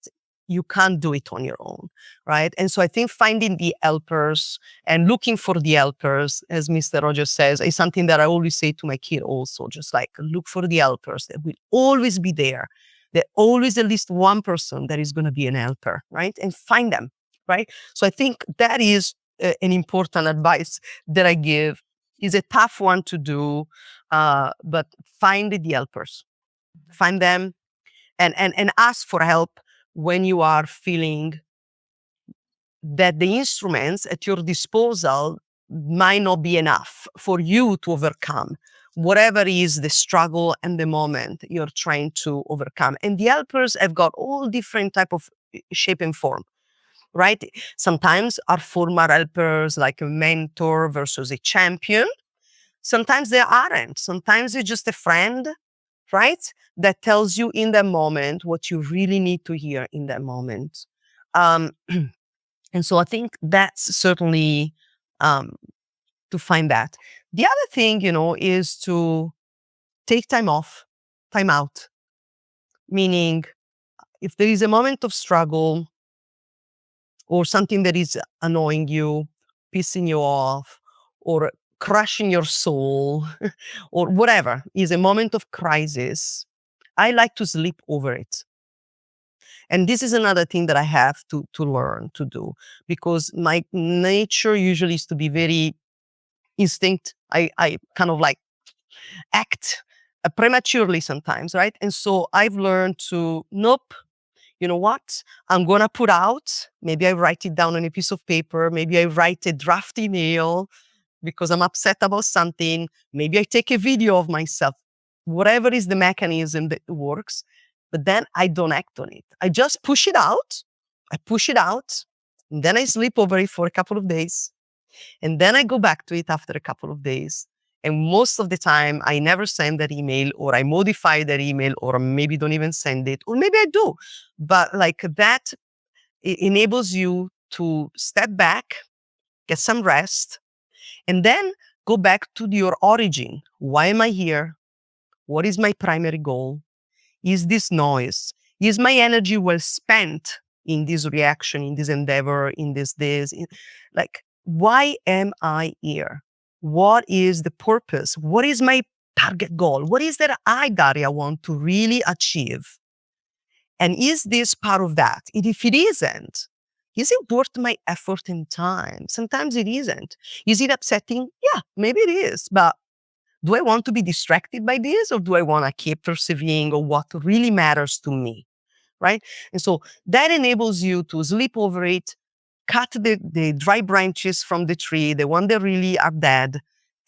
you can't do it on your own, right? And so I think finding the helpers and looking for the helpers, as Mr. Rogers says, is something that I always say to my kid also, just like look for the helpers that will always be there. There's always at least one person that is going to be an helper, right? And find them, right? So I think that is an important advice that I give. Is a tough one to do, but find the helpers, find them, and ask for help when you are feeling that the instruments at your disposal might not be enough for you to overcome whatever is the struggle and the moment you're trying to overcome. And the helpers have got all different type of shape and form, right? Sometimes are former helpers, like a mentor versus a champion. Sometimes they aren't. Sometimes it's just a friend, right? That tells you in that moment what you really need to hear in that moment. And so I think that's certainly to find that. The other thing, is to take time off, time out. Meaning, if there is a moment of struggle or something that is annoying you, pissing you off, or crushing your soul, or whatever is a moment of crisis, I like to sleep over it. And this is another thing that I have to learn to do, because my nature usually is to be very instinct. I kind of like act prematurely sometimes, right? And so I've learned to, nope, you know what? I'm going to put out, maybe I write it down on a piece of paper. Maybe I write a draft email because I'm upset about something. Maybe I take a video of myself, whatever is the mechanism that works. But then I don't act on it. I just push it out. I push it out. And then I sleep over it for a couple of days. And then I go back to it after a couple of days. And most of the time, I never send that email, or I modify that email, or maybe don't even send it, or maybe I do. But like that, it enables you to step back, get some rest, and then go back to your origin. Why am I here? What is my primary goal? Is this noise? Is my energy well spent in this reaction, in this endeavor, in this? Like, why am I here? What is the purpose? What is my target goal? What is that I, Daria, want to really achieve? And is this part of that? And if it isn't, is it worth my effort and time? Sometimes it isn't. Is it upsetting? Yeah, maybe it is. But do I want to be distracted by this, or do I want to keep persevering on what really matters to me? Right? And so that enables you to sleep over it, cut the dry branches from the tree, the one that really are dead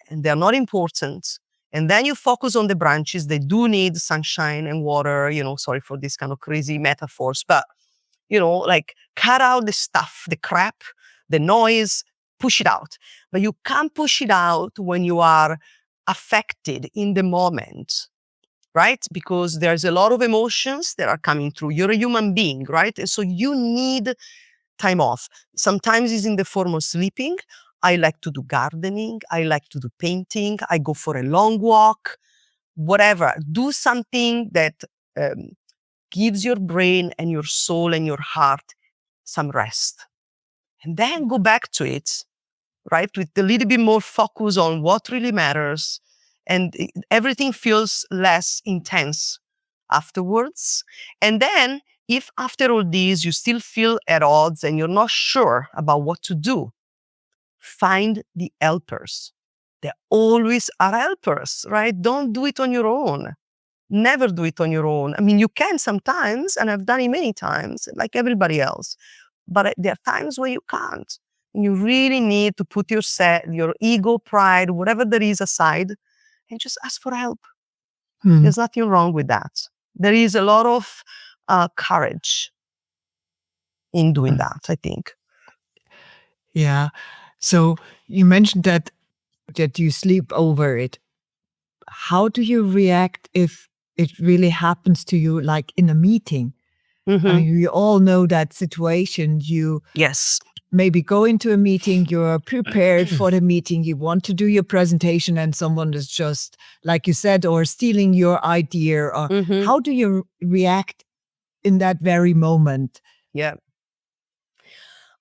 and they're not important. And then you focus on the branches. They do need sunshine and water, sorry for this kind of crazy metaphors, but, like cut out the stuff, the crap, the noise, push it out. But you can't push it out when you are affected in the moment, right? Because there's a lot of emotions that are coming through. You're a human being, right? And so you need time off. Sometimes it's in the form of sleeping. I like to do gardening. I like to do painting. I go for a long walk, whatever. Do something that gives your brain and your soul and your heart some rest. And then go back to it, right? With a little bit more focus on what really matters. And everything feels less intense afterwards. And then if after all this you still feel at odds and you're not sure about what to do, find the helpers. There always are helpers, right? Don't do it on your own. Never do it on your own. I mean, you can sometimes, and I've done it many times, like everybody else. But there are times where you can't. And you really need to put your ego, pride, whatever there is aside, and just ask for help. There's nothing wrong with that. There is a lot of courage in doing that, I think. Yeah. So you mentioned that you sleep over it. How do you react if it really happens to you, like in a meeting? I mean, we all know that situation. You Yes. maybe go into a meeting, you're prepared for the meeting, you want to do your presentation, and someone is just, like you said, or stealing your idea. Or how do you react in that very moment? Yeah.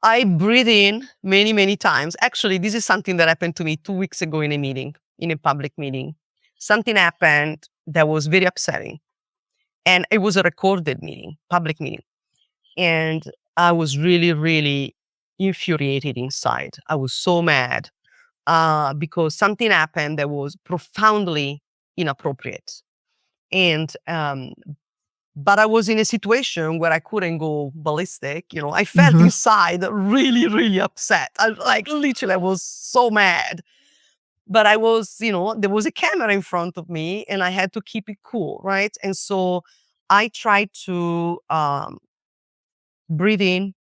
I breathe in many, many times. Actually, this is something that happened to me 2 weeks ago in a meeting, in a public meeting. Something happened that was very upsetting. And it was a recorded meeting, public meeting. And I was really, really infuriated inside. I was so mad because something happened that was profoundly inappropriate. And but I was in a situation where I couldn't go ballistic. I felt inside really, really upset. Literally, I was so mad. But I was, there was a camera in front of me and I had to keep it cool, right? And so I tried to breathe in.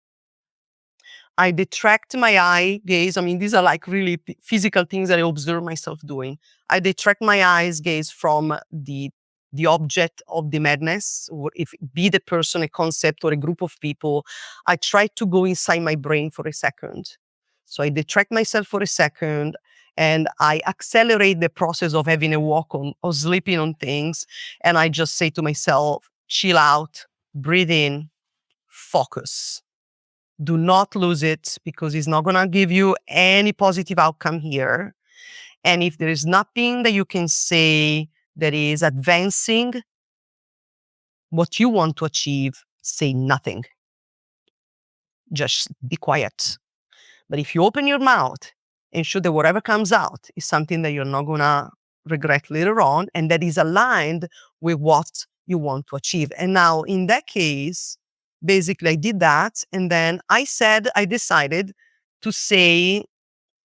I detract my eye gaze. I mean, these are like really physical things that I observe myself doing. I detract my eyes gaze from the object of the madness, or if it be the person, a concept, or a group of people. I try to go inside my brain for a second. So I detract myself for a second and I accelerate the process of having a walk on or sleeping on things. And I just say to myself, chill out, breathe in, focus. Do not lose it because it's not going to give you any positive outcome here. And if there is nothing that you can say that is advancing what you want to achieve, say nothing. Just be quiet. But if you open your mouth, ensure that whatever comes out is something that you're not going to regret later on and that is aligned with what you want to achieve. And now in that case, basically I did that. And then I decided to say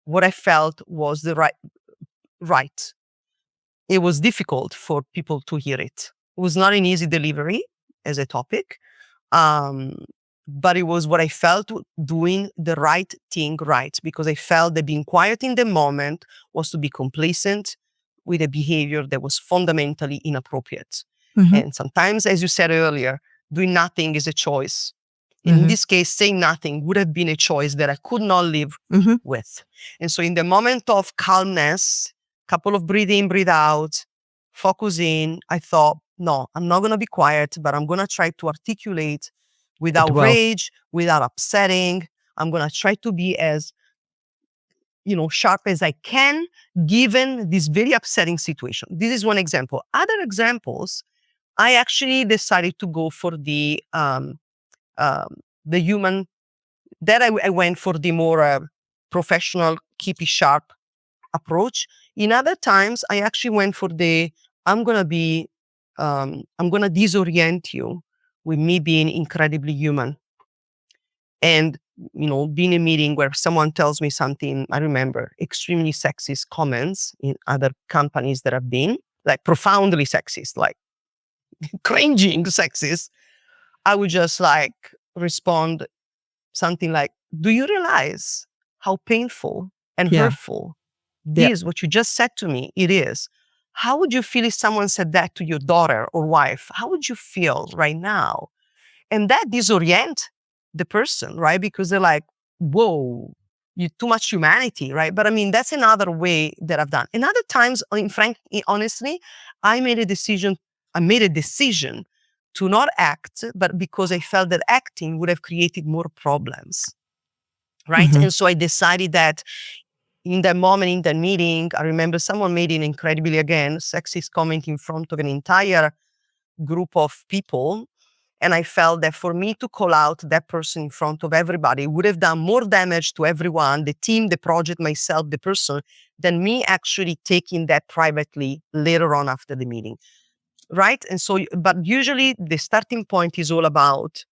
what I felt was the right. It was difficult for people to hear it. It was not an easy delivery as a topic. but it was what I felt doing the right thing right, because I felt that being quiet in the moment was to be complacent with a behavior that was fundamentally inappropriate. Mhm. And sometimes, as you said earlier, doing nothing is a choice. And in Mhm. this case, saying nothing would have been a choice that I could not live Mhm. with. And so in the moment of calmness, couple of breathe in, breathe out, focus in, I thought, no, I'm not going to be quiet, but I'm going to try to articulate It without will. rage, without upsetting. I'm going to try to be as, sharp as I can, given this very upsetting situation. This is one example. Other examples, I actually decided to go for the human, that I went for the more professional, keep it sharp approach. In other times, I actually went for I'm going to be, I'm going to disorient you with me being incredibly human. And, being a meeting where someone tells me something, I remember extremely sexist comments in other companies that I've been, like profoundly sexist, like cringing sexist. I would just like respond something like, do you realize how painful and Yeah. hurtful Yeah. this, what you just said to me, it is? How would you feel if someone said that to your daughter or wife? How would you feel right now? And that disorient the person, right? Because they're like, whoa, you too much humanity, right? But I mean, that's another way that I've done. And other times, honestly, I made a decision to not act, but because I felt that acting would have created more problems, right? Mhm. And so I decided that in that moment, in that meeting, I remember someone made an incredibly, again, sexist comment in front of an entire group of people. And I felt that for me to call out that person in front of everybody would have done more damage to everyone, the team, the project, myself, the person, than me actually taking that privately later on after the meeting. Right? And so, but usually the starting point is all about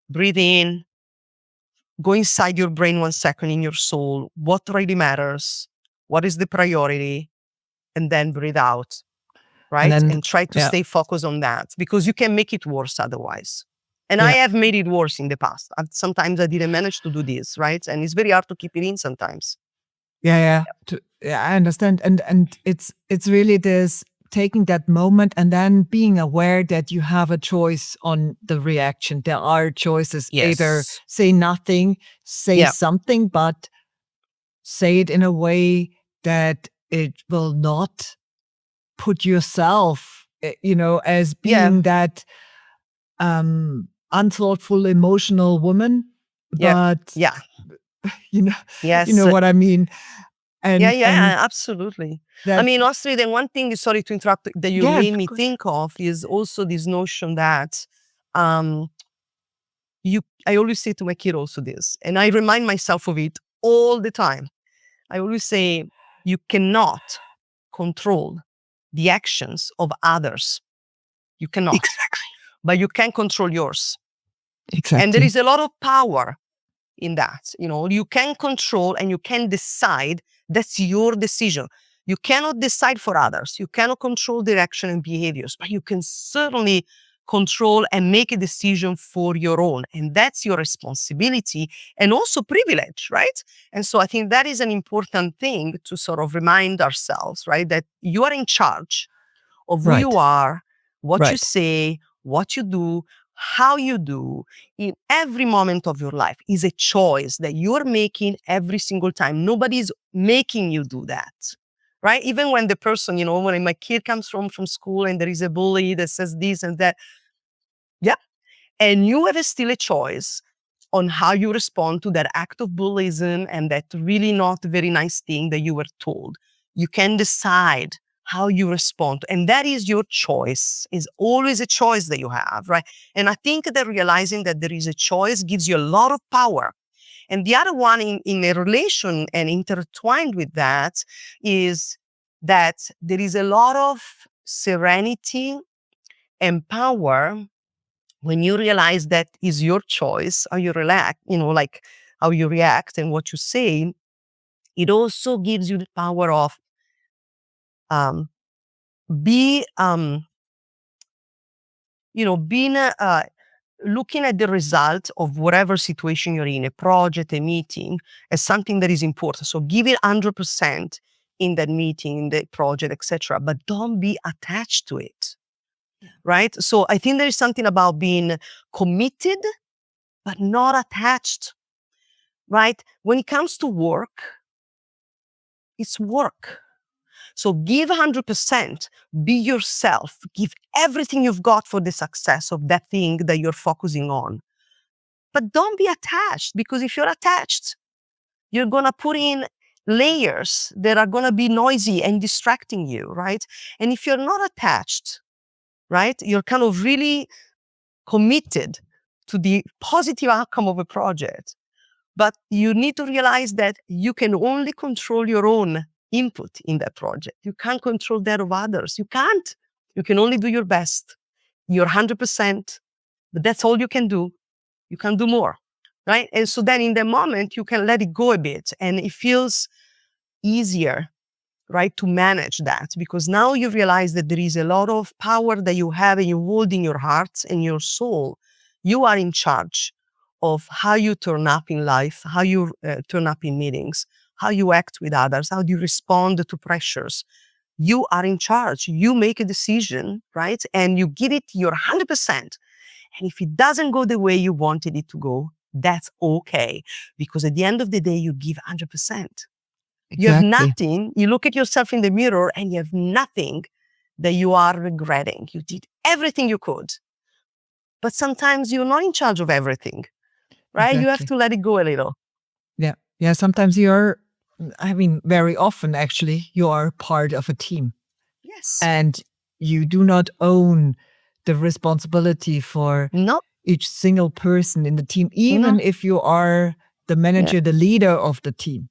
breathe in, go inside your brain 1 second in your soul. What really matters? What is the priority? And then breathe out, And right? then, And try to yeah. stay focused on that, because you can make it worse otherwise. And I Yeah. have made it worse in the past. Sometimes I didn't manage to do this, right? And it's very hard to keep it in sometimes. Yeah, yeah. Yeah, I understand. And it's really this taking that moment and then being aware that you have a choice on the reaction. There are choices, either Yes. say nothing, say Yeah. something, but say it in a way that it will not put yourself, as Yeah. being that unthoughtful, emotional woman. Yeah. But Yeah. you know, you Yes. know what I mean. Yeah. And Yeah. Absolutely. I that, mean, also, then one thing, sorry to interrupt, that you yeah, made of me course. think of is also this notion that um, I always say to my kid also this, and I remind myself of it all the time. I always say, you cannot control the actions of others. You cannot, Exactly. but you can control yours. And there Exactly. is a lot of power in that. You can control and you can decide. That's your decision. You cannot decide for others. You cannot control their action and behaviors, but you can certainly control and make a decision for your own. And that's your responsibility and also privilege, right? And so I think that is an important thing to sort of remind ourselves, right? That you are in charge of who you Right. are, what you Right. say, what you do, how you do in every moment of your life is a choice that you're making every single time. Nobody's making you do that. Right? Even when the person, when my kid comes from school and there is a bully that says this and that, yeah. And you have still a choice on how you respond to that act of bullyism and that really not very nice thing that you were told. You can decide how you respond. And that is your choice. Is always a choice that you have, right? And I think that realizing that there is a choice gives you a lot of power. And the other one in a relation and intertwined with that is that there is a lot of serenity and power when you realize that is your choice, how you relax, like how you react and what you say. It also gives you the power of um, be, being looking at the result of whatever situation you're in, a project, a meeting, as something that is important. So give it 100% in that meeting, in the project, etc. But don't be attached to it, right? So I think there is something about being committed, but not attached, right? When it comes to work, it's work. So give 100%, be yourself, give everything you've got for the success of that thing that you're focusing on. But don't be attached, because if you're attached, you're going to put in layers that are going to be noisy and distracting you, right? And if you're not attached, right, you're kind of really committed to the positive outcome of a project. But you need to realize that you can only control your own input in that project. You can't control that of others. You can't. You can only do your best. You're 100%, but that's all you can do. You can't do more, right? And so then in the moment, you can let it go a bit, and it feels easier, right, to manage that, because now you realize that there is a lot of power that you have and you hold in your heart and your soul. You are in charge of how you turn up in life, how you turn up in meetings, how you act with others, how do you respond to pressures. You are in charge. You make a decision, right? And you give it your 100%. And if it doesn't go the way you wanted it to go, that's okay. Because at the end of the day, you give 100%. You have nothing. You look at yourself in the mirror and you have nothing that you are regretting. You did everything you could. But sometimes you're not in charge of everything, right? You have to let it go a little. Yeah. Yeah. Sometimes very often actually, you are part of a team. Yes. And you do not own the responsibility for each single person in the team, even if you are the manager, the leader of the team.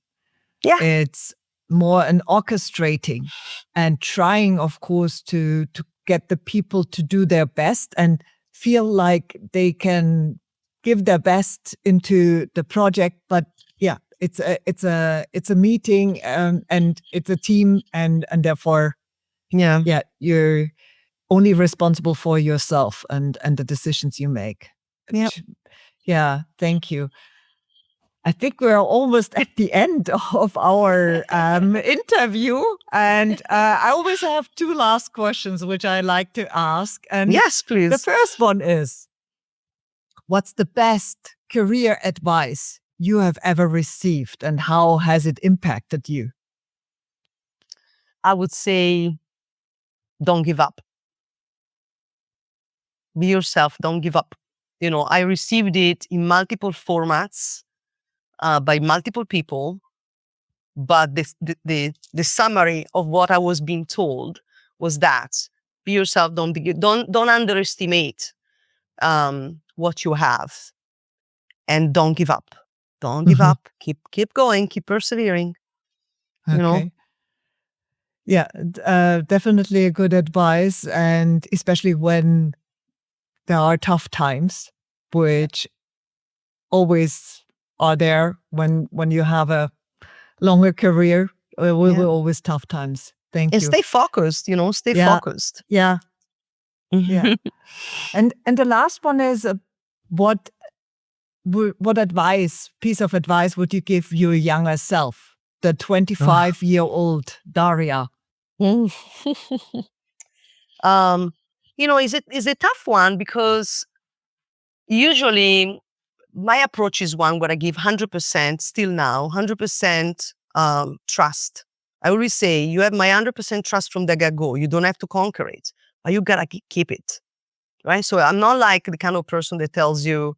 Yeah. It's more an orchestrating and trying, of course, to get the people to do their best and feel like they can give their best into the project. But yeah, it's a meeting and it's a team and therefore you're only responsible for yourself and the decisions you make. Yeah, thank you. I think we're almost at the end of our interview. And I always have two last questions, which I like to ask. And yes, please. The first one is, what's the best career advice you have ever received and how has it impacted you? I would say, don't give up. Be yourself, don't give up. I received it in multiple formats by multiple people, but the summary of what I was being told was that be yourself, don't underestimate what you have, and don't give up. Don't give up. Keep going. Keep persevering. Okay. Yeah, definitely a good advice, and especially when there are tough times, which always are there when you have a longer career. We will always tough times. Thank you. And stay focused. Stay focused. Yeah. Yeah. And the last one is what piece of advice would you give your younger self, the 25-year-old Daria? It's a tough one, because usually my approach is one where I give 100% still now, 100% trust. I always say, you have my 100% trust from the get-go. You don't have to conquer it, but you gotta keep it, right? So I'm not like the kind of person that tells you,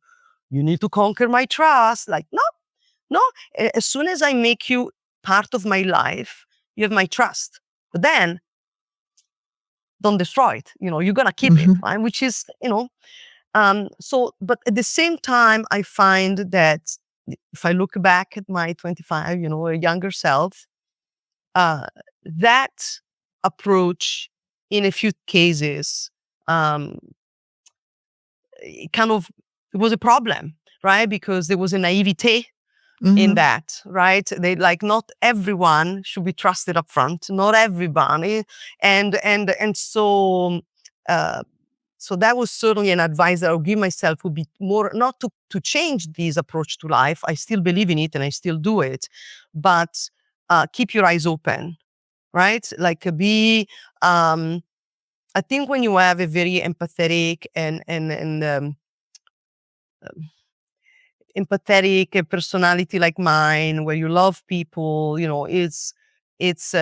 you need to conquer my trust. Like, no. As soon as I make you part of my life, you have my trust. But then, don't destroy it. You're gonna keep it, right? Which is, but at the same time, I find that if I look back at my 25, a younger self, that approach in a few cases, it was a problem, right? Because there was a naivete in that, right? Not everyone should be trusted up front, not everybody. And so So that was certainly an advice that I would give myself, would be more not to change this approach to life. I still believe in it and I still do it, but keep your eyes open, right? Like I think when you have a very empathetic and empathetic personality like mine, where you love people, it's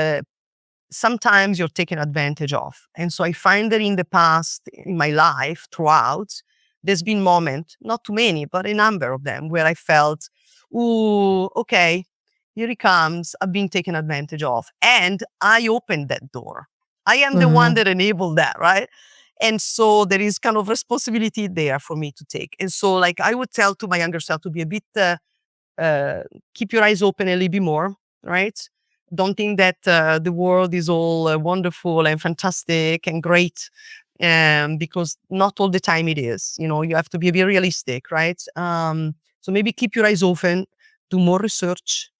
sometimes you're taken advantage of. And so I find that in the past, in my life, throughout, there's been moments, not too many, but a number of them, where I felt, ooh, okay, here he comes. I've been taken advantage of. And I opened that door. I am the one that enabled that, right? And so there is kind of responsibility there for me to take. And so, like, I would tell to my younger self to be a bit, keep your eyes open a little bit more, right? Don't think that the world is all wonderful and fantastic and great, because not all the time it is. You have to be a bit realistic, right? So maybe keep your eyes open, do more research.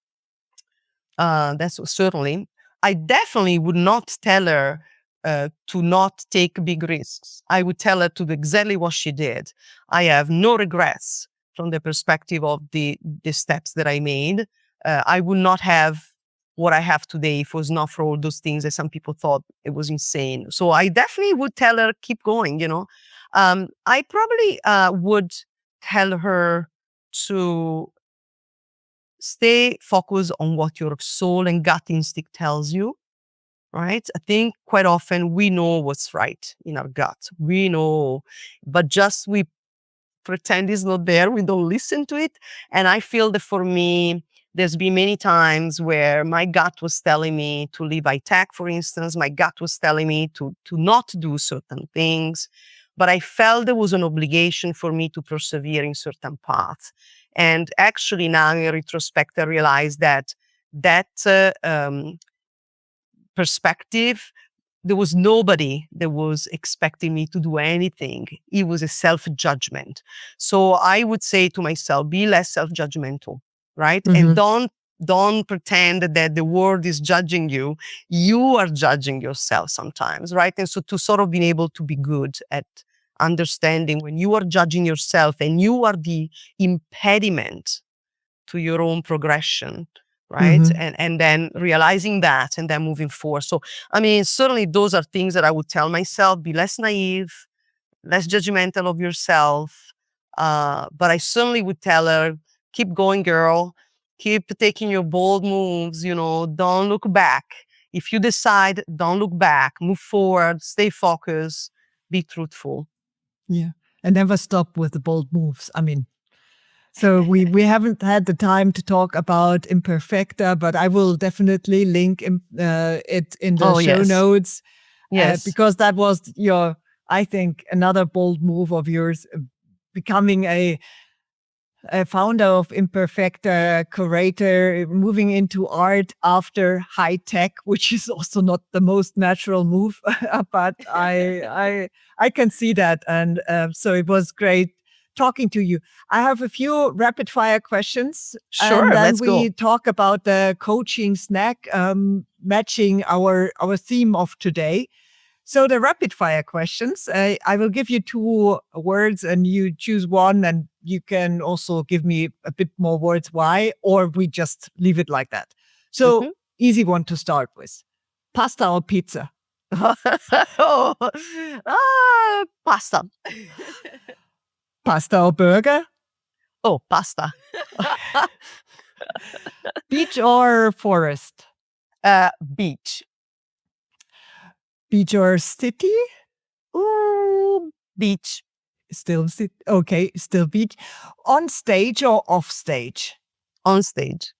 That's certainly. I definitely would not tell her to not take big risks. I would tell her to do exactly what she did. I have no regrets from the perspective of the steps that I made. I would not have what I have today if it was not for all those things that some people thought it was insane. So I definitely would tell her, keep going, I probably would tell her to stay focused on what your soul and gut instinct tells you, right? I think quite often we know what's right in our gut. We know, but just we pretend it's not there. We don't listen to it. And I feel that for me, there's been many times where my gut was telling me to leave high tech, for instance. My gut was telling me to not do certain things. But I felt there was an obligation for me to persevere in certain paths. And actually now in retrospect, I realized that perspective, there was nobody that was expecting me to do anything. It was a self-judgment. So I would say to myself, be less self-judgmental, right? And don't pretend that the world is judging you. You are judging yourself sometimes, right? And so to sort of being able to be good at understanding when you are judging yourself and you are the impediment to your own progression, right? And then realizing that and then moving forward. So, I mean, certainly those are things that I would tell myself, be less naive, less judgmental of yourself. But I certainly would tell her, keep going, girl. Keep taking your bold moves, don't look back. If you decide, don't look back, move forward, stay focused, be truthful. Yeah. And never stop with the bold moves. I mean, so we haven't had the time to talk about imperfecta, but I will definitely link it in the show notes. Yes. Because that was I think, another bold move of yours, becoming a founder of Imperfecta, curator, moving into art after high tech, which is also not the most natural move, but I can see that, and so it was great talking to you. I have a few rapid fire questions. Sure, and then let's we go. talk about the coaching snack, matching our theme of today. So the rapid fire questions, I will give you 2 words and you choose one, and you can also give me a bit more words why, or we just leave it like that. So easy one to start with. Pasta or pizza? Pasta. Pasta or burger? Oh, pasta. Beach or forest? Beach. Beach or city? Ooh, beach. Still city. Okay, still beach. On stage or off stage? On stage.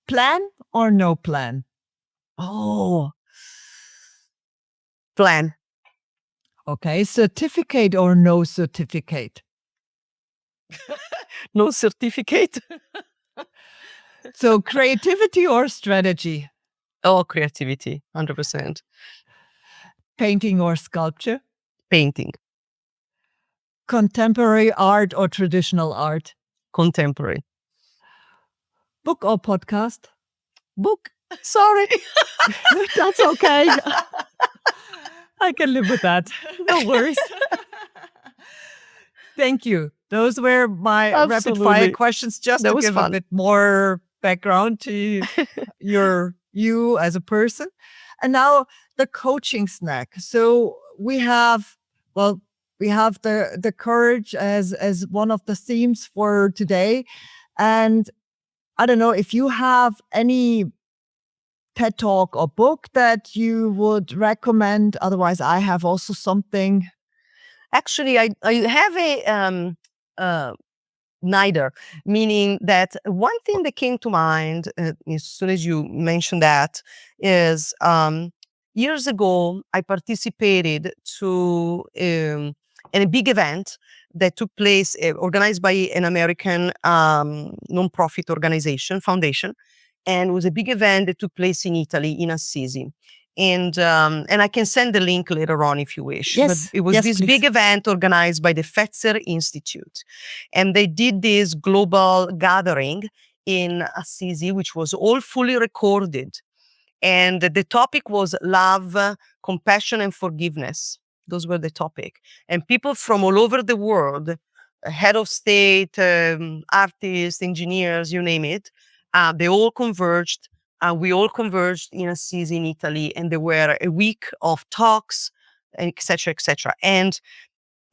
Plan or no plan? Oh, plan. Okay, certificate or no certificate? No certificate. So creativity or strategy? Oh, creativity, 100%. Painting or sculpture? Painting. Contemporary art or traditional art? Contemporary. Book or podcast? Book. Sorry. That's okay. I can live with that. No worries. Thank you. Those were my rapid fire Absolutely. questions just That to was give a fun. bit more background to you as a person. And now the coaching snack. So we have, well, we have the courage as one of the themes for today. And I don't know if you have any TED Talk or book that you would recommend. Otherwise, I have also something. Actually, I have uh, neither, meaning that one thing that came to mind as soon as you mentioned that is years ago I participated to in a big event that took place organized by an American non-profit organization foundation, and it was a big event that took place in Italy in Assisi. And I can send the link later on if you wish. But Yes, it was yes, this please. big event organized by the Fetzer Institute, and they did this global gathering in Assisi, which was all fully recorded. And the topic was love, compassion, and forgiveness. Those were the topic. And people from all over the world, head of state, artists, engineers, you name it, they all converged. We all converged in Assisi in Italy, and there were a week of talks, etc., etc. And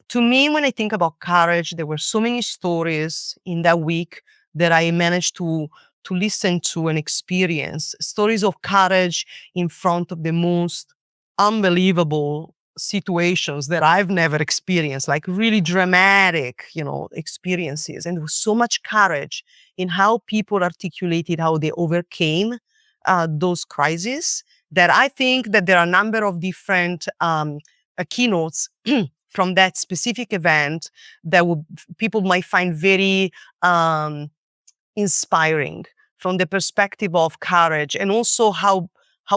to me, when I think about courage, there were so many stories in that week that I managed to listen to and experience. Stories of courage in front of the most unbelievable situations that I've never experienced, like really dramatic, experiences. And there was so much courage in how people articulated how they overcame those crises, that I think that there are a number of different keynotes from that specific event that people might find very inspiring from the perspective of courage, and also how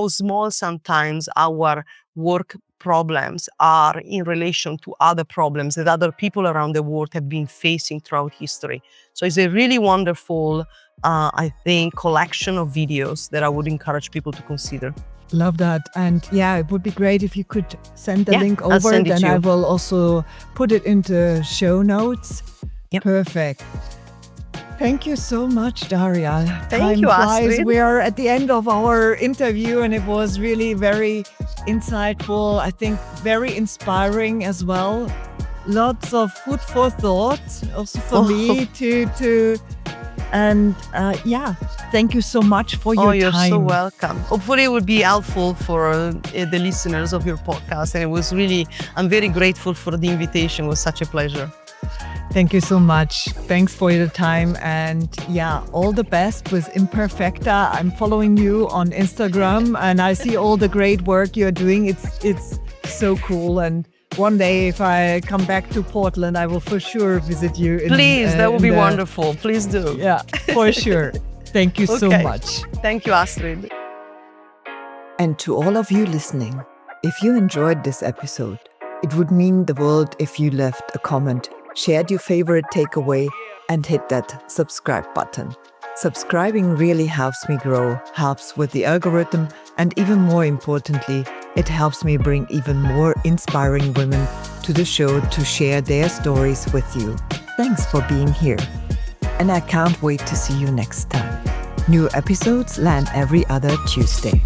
small sometimes our work problems are in relation to other problems that other people around the world have been facing throughout history. So it's a really wonderful, I think, collection of videos that I would encourage people to consider. Love that. And yeah, it would be great if you could send the Yeah, link I'll over. send it Then to you. I will also put it into show notes. Yep. Perfect. Thank you so much, Daria. Thank you, flies. Astrid. We are at the end of our interview, and it was really very insightful. I think very inspiring as well. Lots of food for thought, also for me to. And yeah, thank you so much for your you're time. so welcome. Hopefully it will be helpful for the listeners of your podcast. And it was really, I'm very grateful for the invitation. It was such a pleasure. Thank you so much. Thanks for your time. And yeah, all the best with Imperfecta. I'm following you on Instagram and I see all the great work you're doing. It's so cool. And one day, if I come back to Portland, I will for sure visit you. Please, that would be wonderful. Please do. Yeah, for sure. Thank you so much. Thank you, Astrid. And to all of you listening, if you enjoyed this episode, it would mean the world if you left a comment, shared your favorite takeaway, and hit that subscribe button. Subscribing really helps me grow, helps with the algorithm, and even more importantly, it helps me bring even more inspiring women to the show to share their stories with you. Thanks for being here. And I can't wait to see you next time. New episodes land every other Tuesday.